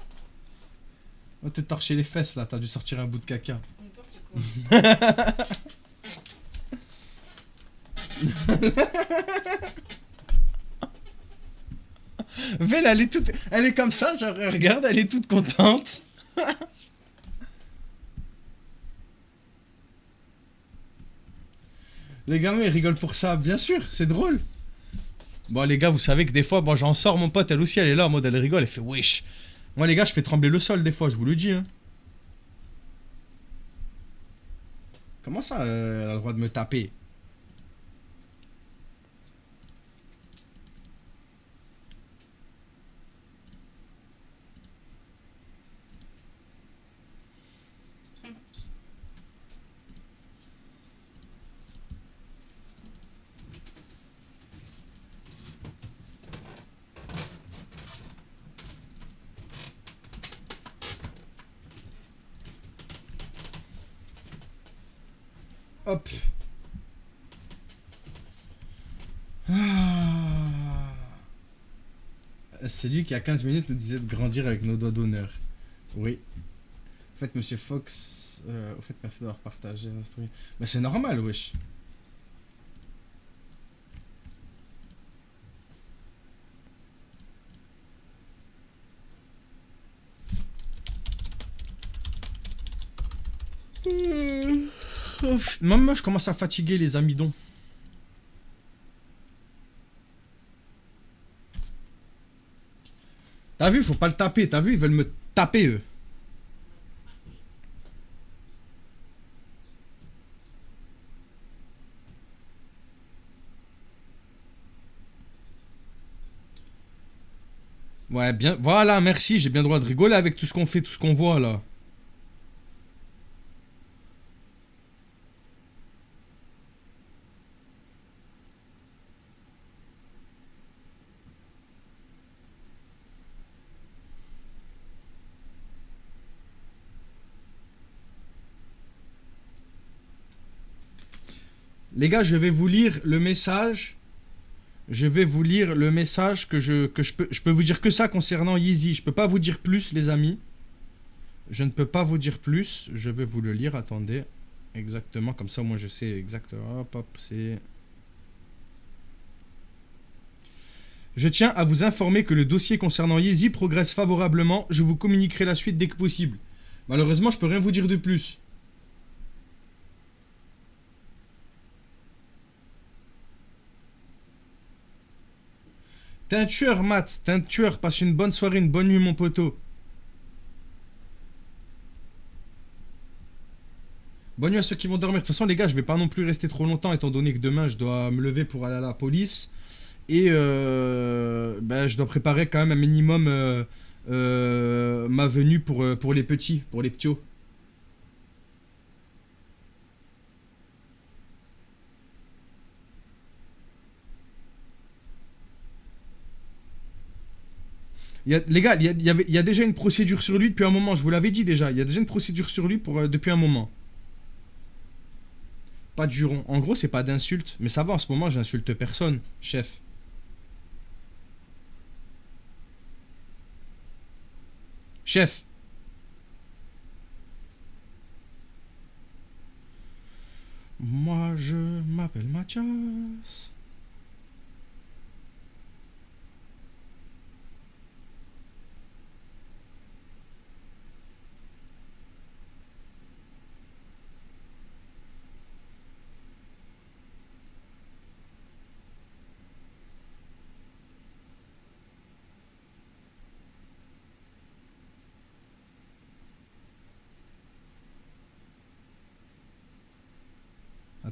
On va te torcher les fesses là, t'as dû sortir un bout de caca. N'importe quoi. Velle, elle est toute. Elle est comme ça, genre, regarde, elle est toute contente. Les gamins, ils rigolent pour ça, bien sûr, c'est drôle. Bon, les gars, vous savez que des fois, bon, j'en sors, mon pote, elle aussi, elle est là, en mode, elle rigole, elle fait wesh. Moi, les gars, je fais trembler le sol, des fois, je vous le dis, hein. Comment ça, elle a le droit de me taper? Hop. Ah. Celui qui a 15 minutes nous disait de grandir avec nos doigts d'honneur. Oui. En fait, monsieur Fox, au fait, merci d'avoir partagé notre truc. Mais c'est normal, wesh. Même moi, je commence à fatiguer les amidons. T'as vu, faut pas le taper. T'as vu, ils veulent me taper, eux. Ouais, bien. Voilà, merci. J'ai bien le droit de rigoler avec tout ce qu'on fait, tout ce qu'on voit, là. Les gars, je vais vous lire le message. Je vais vous lire le message que je peux vous dire que ça concernant Yeezy. Je peux pas vous dire plus, les amis. Je ne peux pas vous dire plus. Je vais vous le lire. Attendez. Exactement. Comme ça, moi, je sais exactement. Hop, hop, c'est... Je tiens à vous informer que le dossier concernant Yeezy progresse favorablement. Je vous communiquerai la suite dès que possible. Malheureusement, je peux rien vous dire de plus. T'es un tueur, Matt. T'es un tueur. Passe une bonne soirée, une bonne nuit, mon poteau. Bonne nuit à ceux qui vont dormir. De toute façon, les gars, je vais pas non plus rester trop longtemps, étant donné que demain, je dois me lever pour aller à la police. Et ben, je dois préparer quand même un minimum ma venue pour les petits, pour les ptios. Les gars, il y a déjà une procédure sur lui depuis un moment, je vous l'avais dit déjà. Il y a déjà une procédure sur lui depuis un moment. Pas de juron. En gros, c'est pas d'insulte. Mais ça va, en ce moment, j'insulte personne, chef. Chef. Moi, je m'appelle Mathias.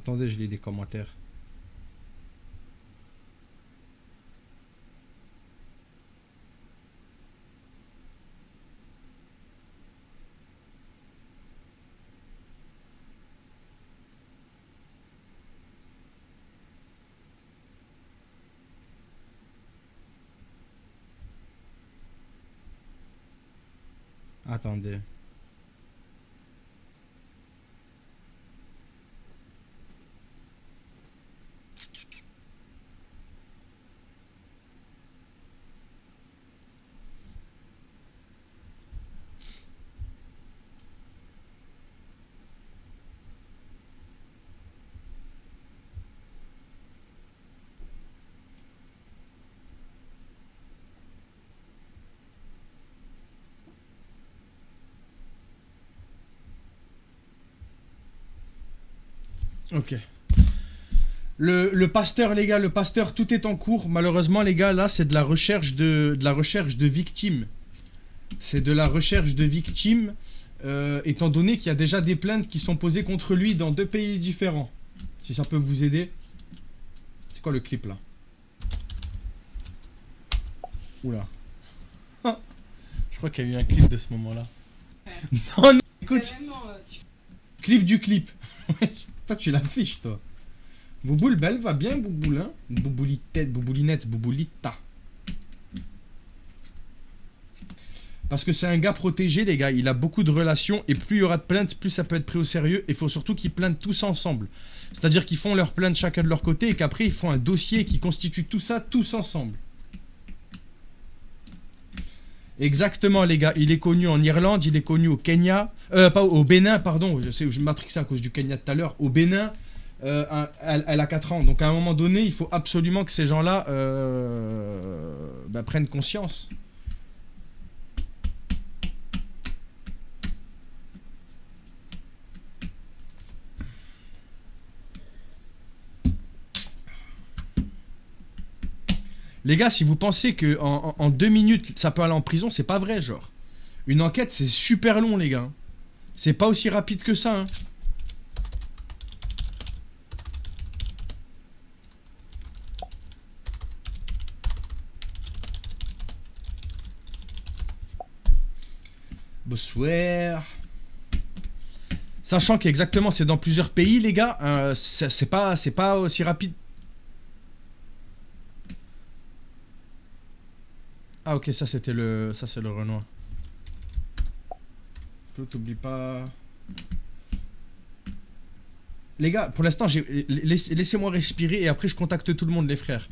Attendez, je lis des commentaires. Attendez. Ok. Le pasteur, les gars, le pasteur, tout est en cours. Malheureusement, les gars, là, c'est de la recherche de victimes. C'est de la recherche de victimes, étant donné qu'il y a déjà des plaintes qui sont posées contre lui dans 2 pays différents. Si ça peut vous aider. C'est quoi le clip, là? Oula. Je crois qu'il y a eu un clip de ce moment-là. Non, non, écoute. Clip du clip. Toi, tu l'affiches, toi. Bouboule belle va bien, Bouboulin. Bouboulitette, Bouboulinette, Bouboulita. Parce que c'est un gars protégé, les gars. Il a beaucoup de relations. Et plus il y aura de plaintes, plus ça peut être pris au sérieux. Il faut surtout qu'ils plaignent tous ensemble. C'est-à-dire qu'ils font leurs plaintes chacun de leur côté. Et qu'après, ils font un dossier qui constitue tout ça tous ensemble. Exactement, les gars. Il est connu en Irlande. Il est connu au Kenya. Pas au Bénin, pardon. Je sais, je m'attrixais à cause du Kenya tout à l'heure. Au Bénin. Elle a 4 ans. Donc à un moment donné, il faut absolument que ces gens-là prennent conscience. Les gars, si vous pensez que en 2 minutes, ça peut aller en prison, c'est pas vrai, genre. Une enquête, c'est super long, les gars. C'est pas aussi rapide que ça, hein. Bonsoir. Sachant qu'exactement, c'est dans plusieurs pays, les gars, c'est pas aussi rapide. Ah ok, ça c'était le... Ça c'est le Renoir. T'oublies pas... Les gars, pour l'instant, laissez-moi respirer et après je contacte tout le monde, les frères.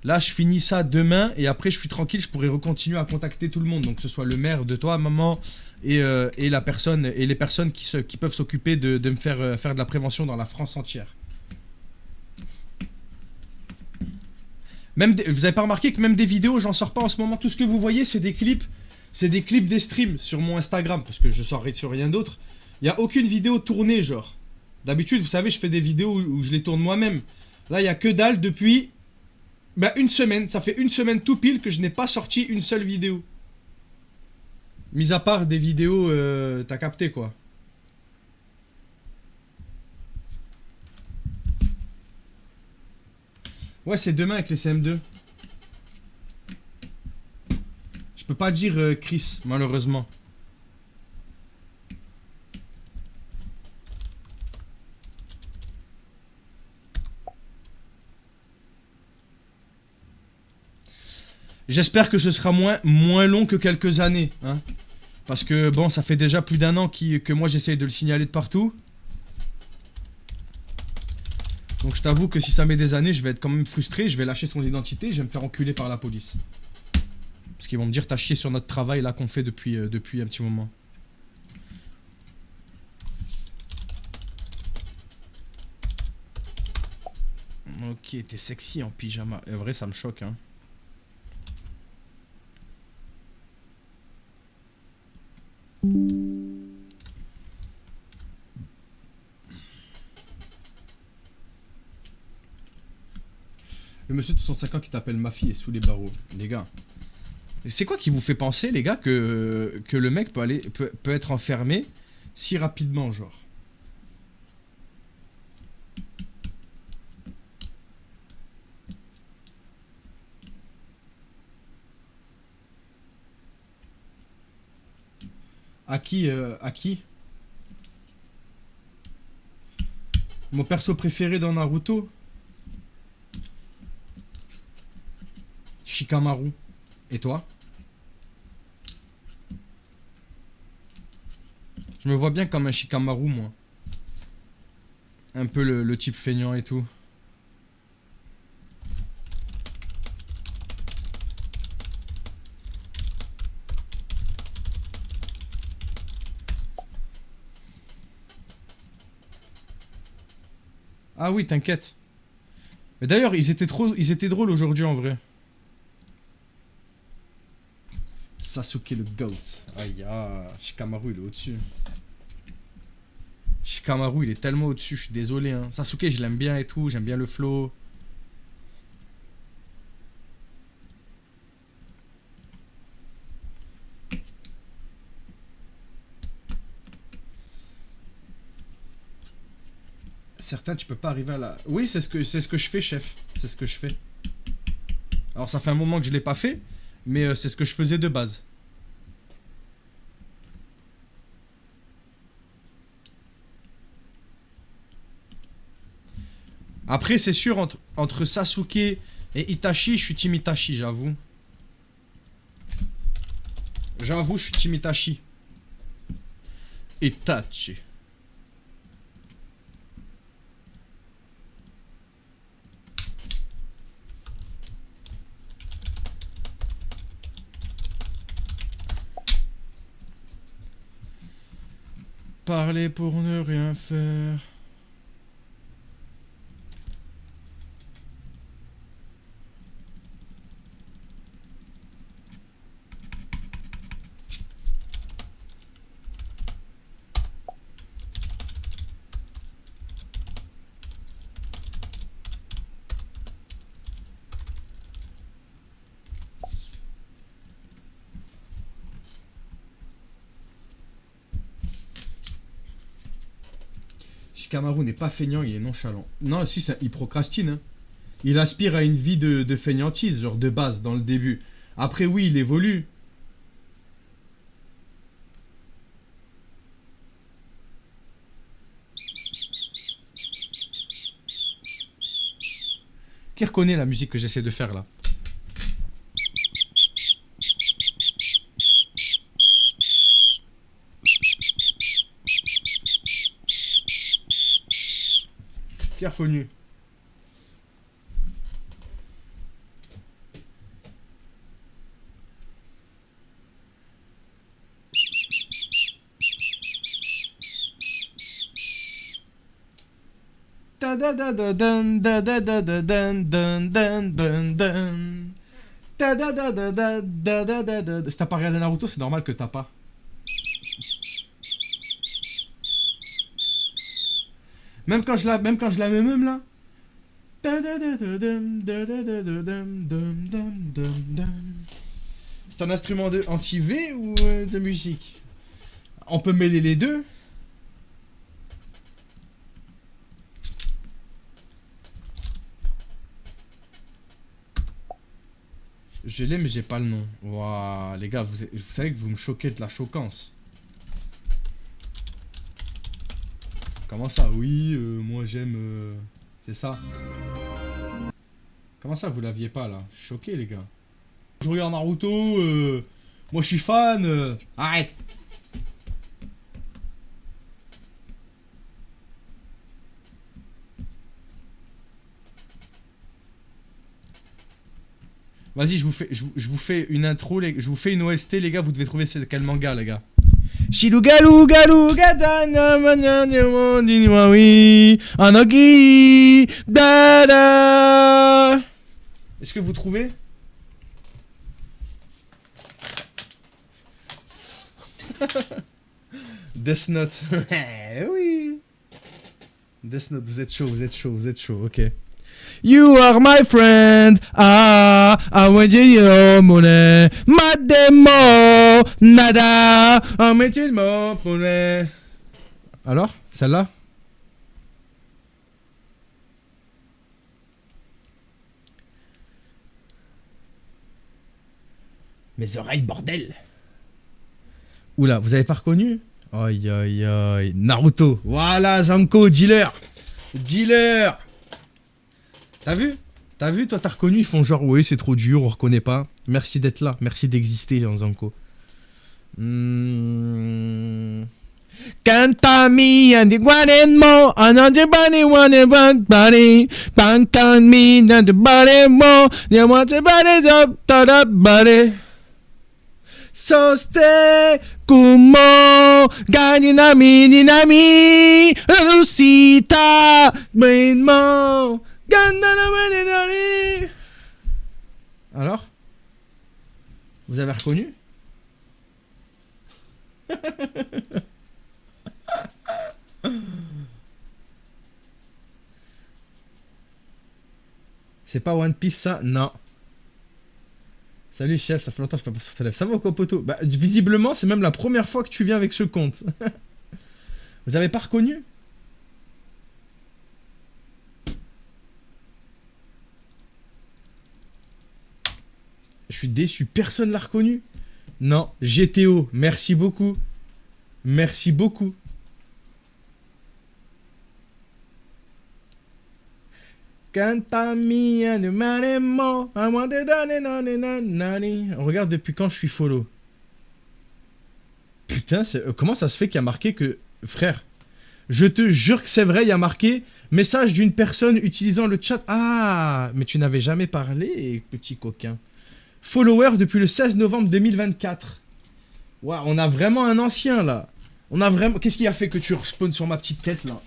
Là, je finis ça demain et après je suis tranquille, je pourrai recontinuer à contacter tout le monde. Donc que ce soit le maire de toi, maman et la personne et les personnes qui peuvent s'occuper de me faire de la prévention dans la France entière. Même vous avez pas remarqué que même des vidéos, j'en sors pas en ce moment. Tout ce que vous voyez, c'est des clips. C'est des clips des streams sur mon Instagram. Parce que je sors sur rien d'autre. Il n'y a aucune vidéo tournée, genre. D'habitude, vous savez, je fais des vidéos où je les tourne moi-même. Là, il n'y a que dalle depuis... une semaine. Ça fait une semaine tout pile que je n'ai pas sorti une seule vidéo. Mis à part des vidéos... t'as capté, quoi. Ouais, c'est demain avec les CM2. Je peux pas dire Chris, malheureusement. J'espère que ce sera moins long que quelques années, hein. Parce que, bon, ça fait déjà plus d'1 an que moi j'essaye de le signaler de partout. Donc je t'avoue que si ça met des années, je vais être quand même frustré, je vais lâcher son identité, je vais me faire enculer par la police. Parce qu'ils vont me dire, t'as chié sur notre travail là qu'on fait depuis un petit moment. Ok, t'es sexy en pyjama. En vrai, ça me choque, hein. Le monsieur de 105 ans qui t'appelle ma fille est sous les barreaux. Les gars. C'est quoi qui vous fait penser, les gars, que le mec peut être enfermé si rapidement, genre? À qui à qui? Mon perso préféré dans Naruto? Shikamaru. Et toi? Je me vois bien comme un Shikamaru, moi. Un peu le type feignant et tout. Ah oui, t'inquiète. Mais d'ailleurs, ils étaient drôles aujourd'hui en vrai. Sasuke le GOAT. Aïe, Shikamaru il est au-dessus. Shikamaru il est tellement au-dessus, je suis désolé. Hein. Sasuke je l'aime bien et tout, j'aime bien le flow. Certains tu peux pas arriver à la... Oui c'est ce que je fais chef. C'est ce que je fais. Alors ça fait un moment que je l'ai pas fait. Mais c'est ce que je faisais de base. Après, c'est sûr, entre Sasuke et Itachi, je suis Team Itachi, j'avoue. J'avoue, je suis Team Itachi. Itachi. Parler pour ne rien faire. Shikamaru n'est pas feignant, il est nonchalant. Non, si, il procrastine. Hein. Il aspire à une vie de feignantise, genre de base, dans le début. Après, oui, il évolue. Qui reconnaît la musique que j'essaie de faire là? Qui a reconnu? Si t'as pas regardé Naruto, c'est normal que t'as pas. Même quand je la mets même là. C'est un instrument de anti-V ou de musique? On peut mêler les deux. Je l'ai mais j'ai pas le nom. Waouh, les gars, vous savez que vous me choquez de la choquance. Comment ça? Oui, moi j'aime... C'est ça. Comment ça, vous l'aviez pas là? Je suis choqué, les gars. Je regarde Naruto, moi je suis fan. Arrête! Vas-y, je vous fais une intro, je vous fais une OST, les gars, vous devez trouver c'est quel manga, les gars. Shirugaru garu gatana manyanyo niwawi anoki dada. Est-ce que vous trouvez? Death Note. Oui. Death Note, vous êtes chaud, ok. You are my friend. Ah, awenjiyo mone. Mademo nada. Awenjiyo mone. Alors, celle-là? Mes oreilles, bordel. Oula, vous avez pas reconnu? Aïe aïe aïe. Naruto. Voilà, Zanko, dealer. Dealer. T'as vu? T'as vu, toi t'as reconnu? Ils font genre, oui, c'est trop dur, on reconnaît pas. Merci d'être là, merci d'exister, Zanko. Kantami and the one and more, another body, one and one body. Pankan me and the body more, you want the body up, to the body. Soste kumo, gani nami ni nami, Lucita, brainmo, gandana mani nani. Alors? Vous avez reconnu? C'est pas One Piece ça? Non. Salut chef, ça fait longtemps que je fais pas sur ta lèvre. Ça va quoi poteau? Bah visiblement c'est même la première fois que tu viens avec ce compte. Vous avez pas reconnu? Je suis déçu, personne l'a reconnu. Non, GTO, merci beaucoup. Merci beaucoup. On regarde depuis quand je suis follow. Putain, comment ça se fait qu'il y a marqué que... Frère, je te jure que c'est vrai, il y a marqué message d'une personne utilisant le chat. Ah, mais tu n'avais jamais parlé, petit coquin. Follower depuis le 16 novembre 2024. Waouh, on a vraiment un ancien là. On a vraiment... Qu'est-ce qui a fait que tu respawns sur ma petite tête là?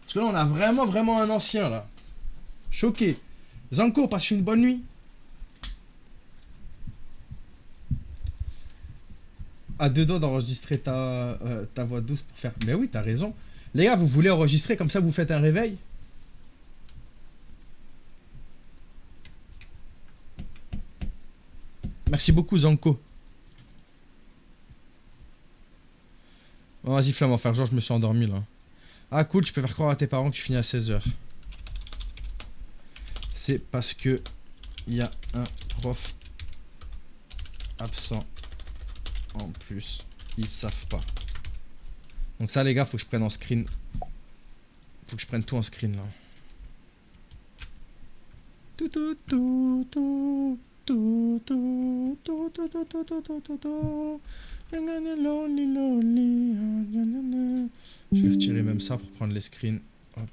Parce que là, on a vraiment un ancien là. Choqué. Zanko, passe une bonne nuit. À deux doigts d'enregistrer ta voix douce pour faire... Mais oui, t'as raison. Les gars, vous voulez enregistrer comme ça, vous faites un réveil? Merci beaucoup, Zanko. Oh, vas-y, Flamme, on va faire genre, je me suis endormi là. Ah, cool, tu peux faire croire à tes parents que tu finis à 16h. C'est parce que il y a un prof absent en plus. Ils savent pas. Donc ça les gars, faut que je prenne en screen. Faut que je prenne tout en screen là. Je vais retirer même ça pour prendre les screens. Hop.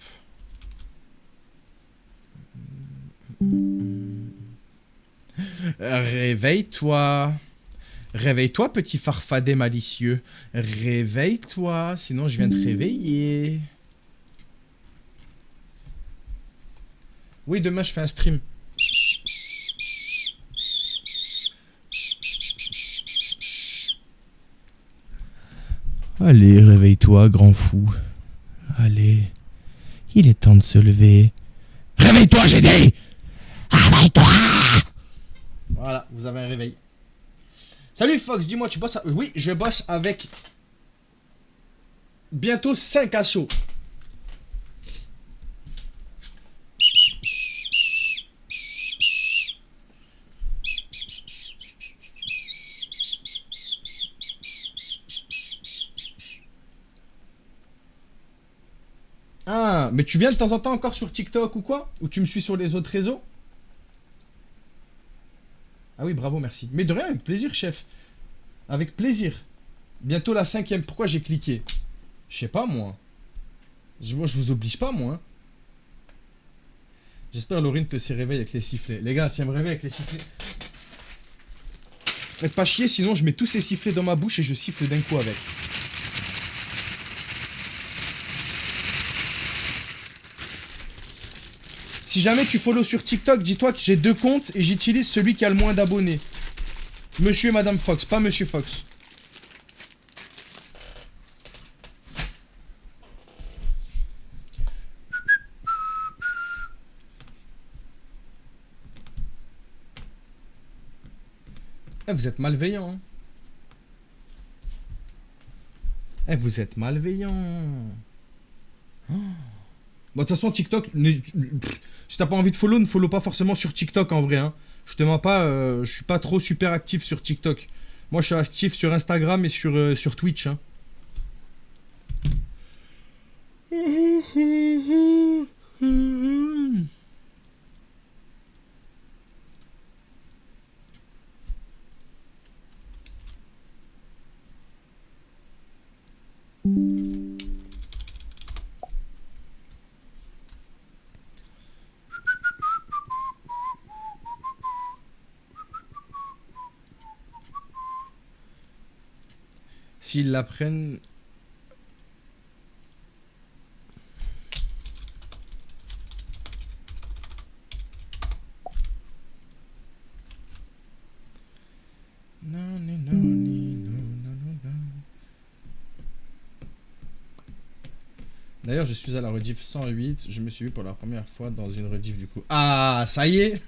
Réveille-toi. Réveille-toi, petit farfadet malicieux. Réveille-toi, sinon je viens te réveiller. Oui, demain je fais un stream. Allez, réveille-toi, grand fou. Allez, il est temps de se lever. Réveille-toi, j'ai dit! Réveille-toi! Voilà, vous avez un réveil. Salut Fox, dis-moi, tu bosses... Oui, je bosse avec... bientôt 5 assos. Ah, mais tu viens de temps en temps encore sur TikTok ou quoi? Ou tu me suis sur les autres réseaux? Ah oui, bravo, merci. Mais de rien, avec plaisir, chef. Avec plaisir. Bientôt la 5e. Pourquoi j'ai cliqué? Je sais pas, moi. Moi, je vous oblige pas, moi. J'espère Laurine te s'est réveillée avec les sifflets. Les gars, si elle me réveille avec les sifflets... Faites pas chier, sinon je mets tous ces sifflets dans ma bouche et je siffle d'un coup avec. Si jamais tu follow sur TikTok, dis-toi que j'ai 2 comptes et j'utilise celui qui a le moins d'abonnés. Monsieur et Madame Fox, pas Monsieur Fox. Eh, vous êtes malveillant. Hein. Eh, vous êtes malveillant. Oh. Bon, de toute façon, TikTok, si t'as pas envie de follow, ne follow pas forcément sur TikTok en vrai. Hein. Je te mens pas, je suis pas trop super actif sur TikTok. Moi, je suis actif sur Instagram et sur Twitch. Hein. S'ils l'apprennent... D'ailleurs, je suis à la rediff 108. Je me suis vu pour la première fois dans une rediff du coup. Ah, ça y est.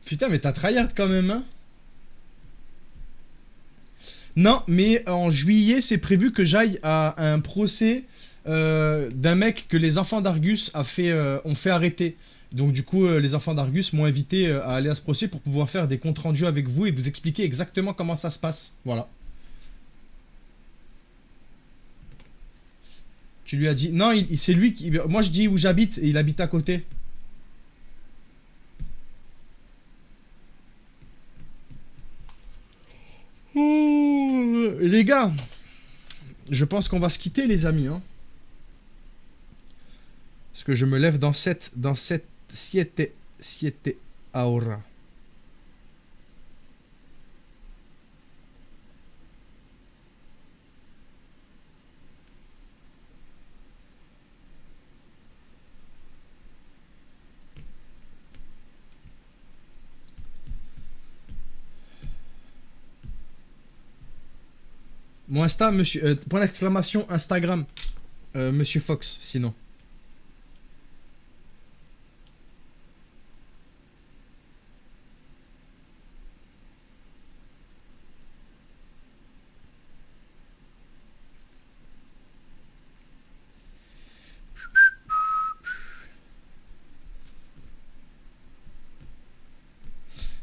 Putain, mais t'as tryhard quand même, hein. Non, mais en juillet, c'est prévu que j'aille à un procès d'un mec que les enfants d'Argus ont fait arrêter. Donc du coup, les enfants d'Argus m'ont invité à aller à ce procès pour pouvoir faire des comptes rendus avec vous et vous expliquer exactement comment ça se passe. Voilà. Tu lui as dit... Non, c'est lui qui... Moi, je dis où j'habite et il habite à côté. Les gars, je pense qu'on va se quitter, les amis. Hein. Parce que je me lève dans cette siete ahora. Mon Insta, monsieur, point d'exclamation Instagram, monsieur Fox, sinon.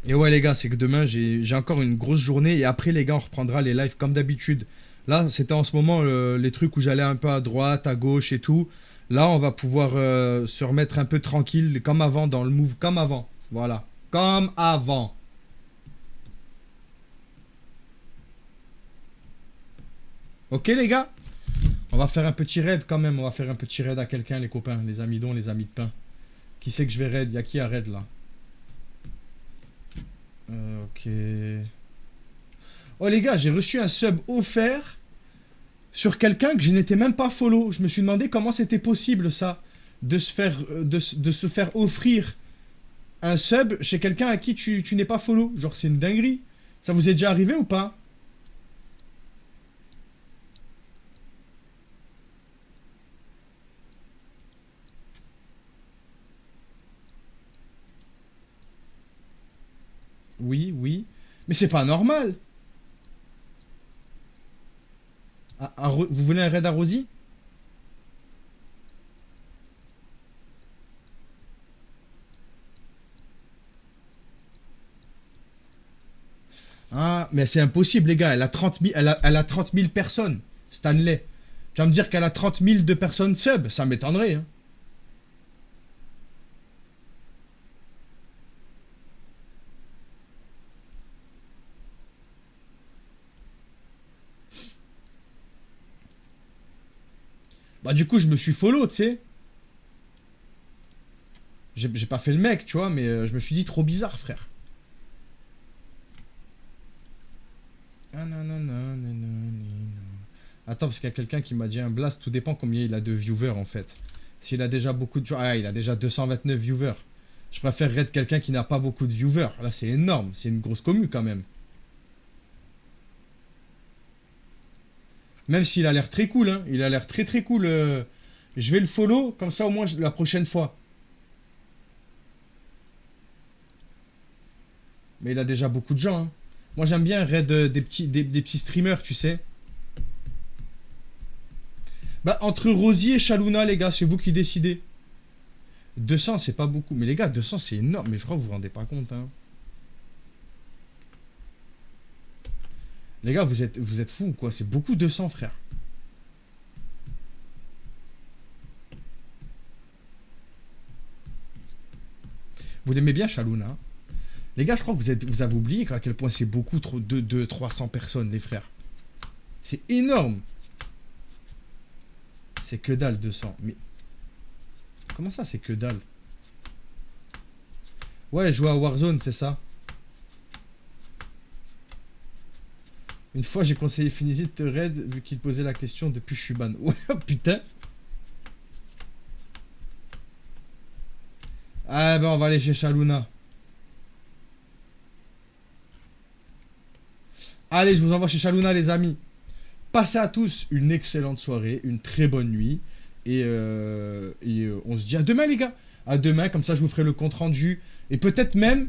Et ouais les gars, c'est que demain j'ai encore une grosse journée et après les gars on reprendra les lives comme d'habitude. Là c'était en ce moment les trucs où j'allais un peu à droite, à gauche et tout. Là on va pouvoir se remettre un peu tranquille comme avant dans le move, comme avant. Voilà, comme avant. Ok les gars, on va faire un petit raid quand même, on va faire un petit raid à quelqu'un les copains, les amidons, les amis de pain. Qui c'est que je vais raid? Y'a qui à raid là? Ok. Oh les gars, j'ai reçu un sub offert sur quelqu'un que je n'étais même pas follow. Je me suis demandé comment c'était possible ça, de se faire offrir un sub chez quelqu'un à qui tu n'es pas follow. Genre c'est une dinguerie. Ça vous est déjà arrivé ou pas? Oui, oui. Mais c'est pas normal. Vous voulez un raid à Rosie? Ah, mais c'est impossible, les gars. Elle a 30 000, elle a 30 000 personnes. Stanley. Tu vas me dire qu'elle a 30 000 de personnes sub? Ça m'étonnerait, hein. Bah du coup je me suis follow, tu sais. J'ai pas fait le mec, tu vois, mais je me suis dit trop bizarre, frère. Ah non, non, non, non, non, non. Attends, parce qu'il y a quelqu'un qui m'a dit un blast, tout dépend combien il a de viewers en fait. S'il a déjà beaucoup de... Ah, il a déjà 229 viewers. Je préfère raid quelqu'un qui n'a pas beaucoup de viewers. Là, c'est énorme, c'est une grosse commu quand même. Même s'il a l'air très cool, hein. Il a l'air très très cool. Je vais le follow, comme ça au moins la prochaine fois. Mais il a déjà beaucoup de gens, hein. Moi j'aime bien raid des petits streamers, tu sais. Bah entre Rosie et Shaluna les gars, c'est vous qui décidez. 200 c'est pas beaucoup. Mais les gars, 200 c'est énorme. Mais je crois que vous vous rendez pas compte, hein. Les gars, vous êtes fous ou quoi? C'est beaucoup 200, frère. Vous l'aimez bien, Chalouna, hein? Les gars, je crois que vous avez oublié à quel point c'est beaucoup trop de 300 personnes, les frères. C'est énorme. C'est que dalle, 200. Mais comment ça, c'est que dalle? Ouais, jouer à Warzone, c'est ça. Une fois, j'ai conseillé Finizy de te raid vu qu'il posait la question depuis je suis ban. Ouais, putain. Ah ben, on va aller chez Chalouna. Allez, je vous envoie chez Chalouna, les amis. Passez à tous une excellente soirée, une très bonne nuit. Et on se dit à demain, les gars. À demain, comme ça, je vous ferai le compte rendu. Et peut-être même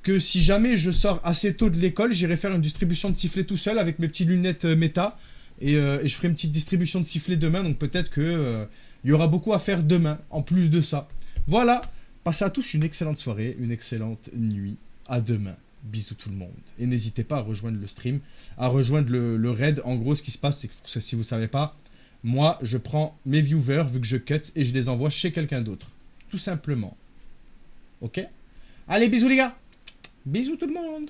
que si jamais je sors assez tôt de l'école, j'irai faire une distribution de sifflets tout seul avec mes petites lunettes méta. Et je ferai une petite distribution de sifflets demain. Donc peut-être que il y aura beaucoup à faire demain, en plus de ça. Voilà. Passez à tous une excellente soirée, une excellente nuit. À demain. Bisous tout le monde. Et n'hésitez pas à rejoindre le stream, à rejoindre le raid. En gros, ce qui se passe, c'est que si vous ne savez pas, moi, je prends mes viewers, vu que je cut, et je les envoie chez quelqu'un d'autre. Tout simplement. Ok? Allez, bisous les gars. Bisous tout le monde.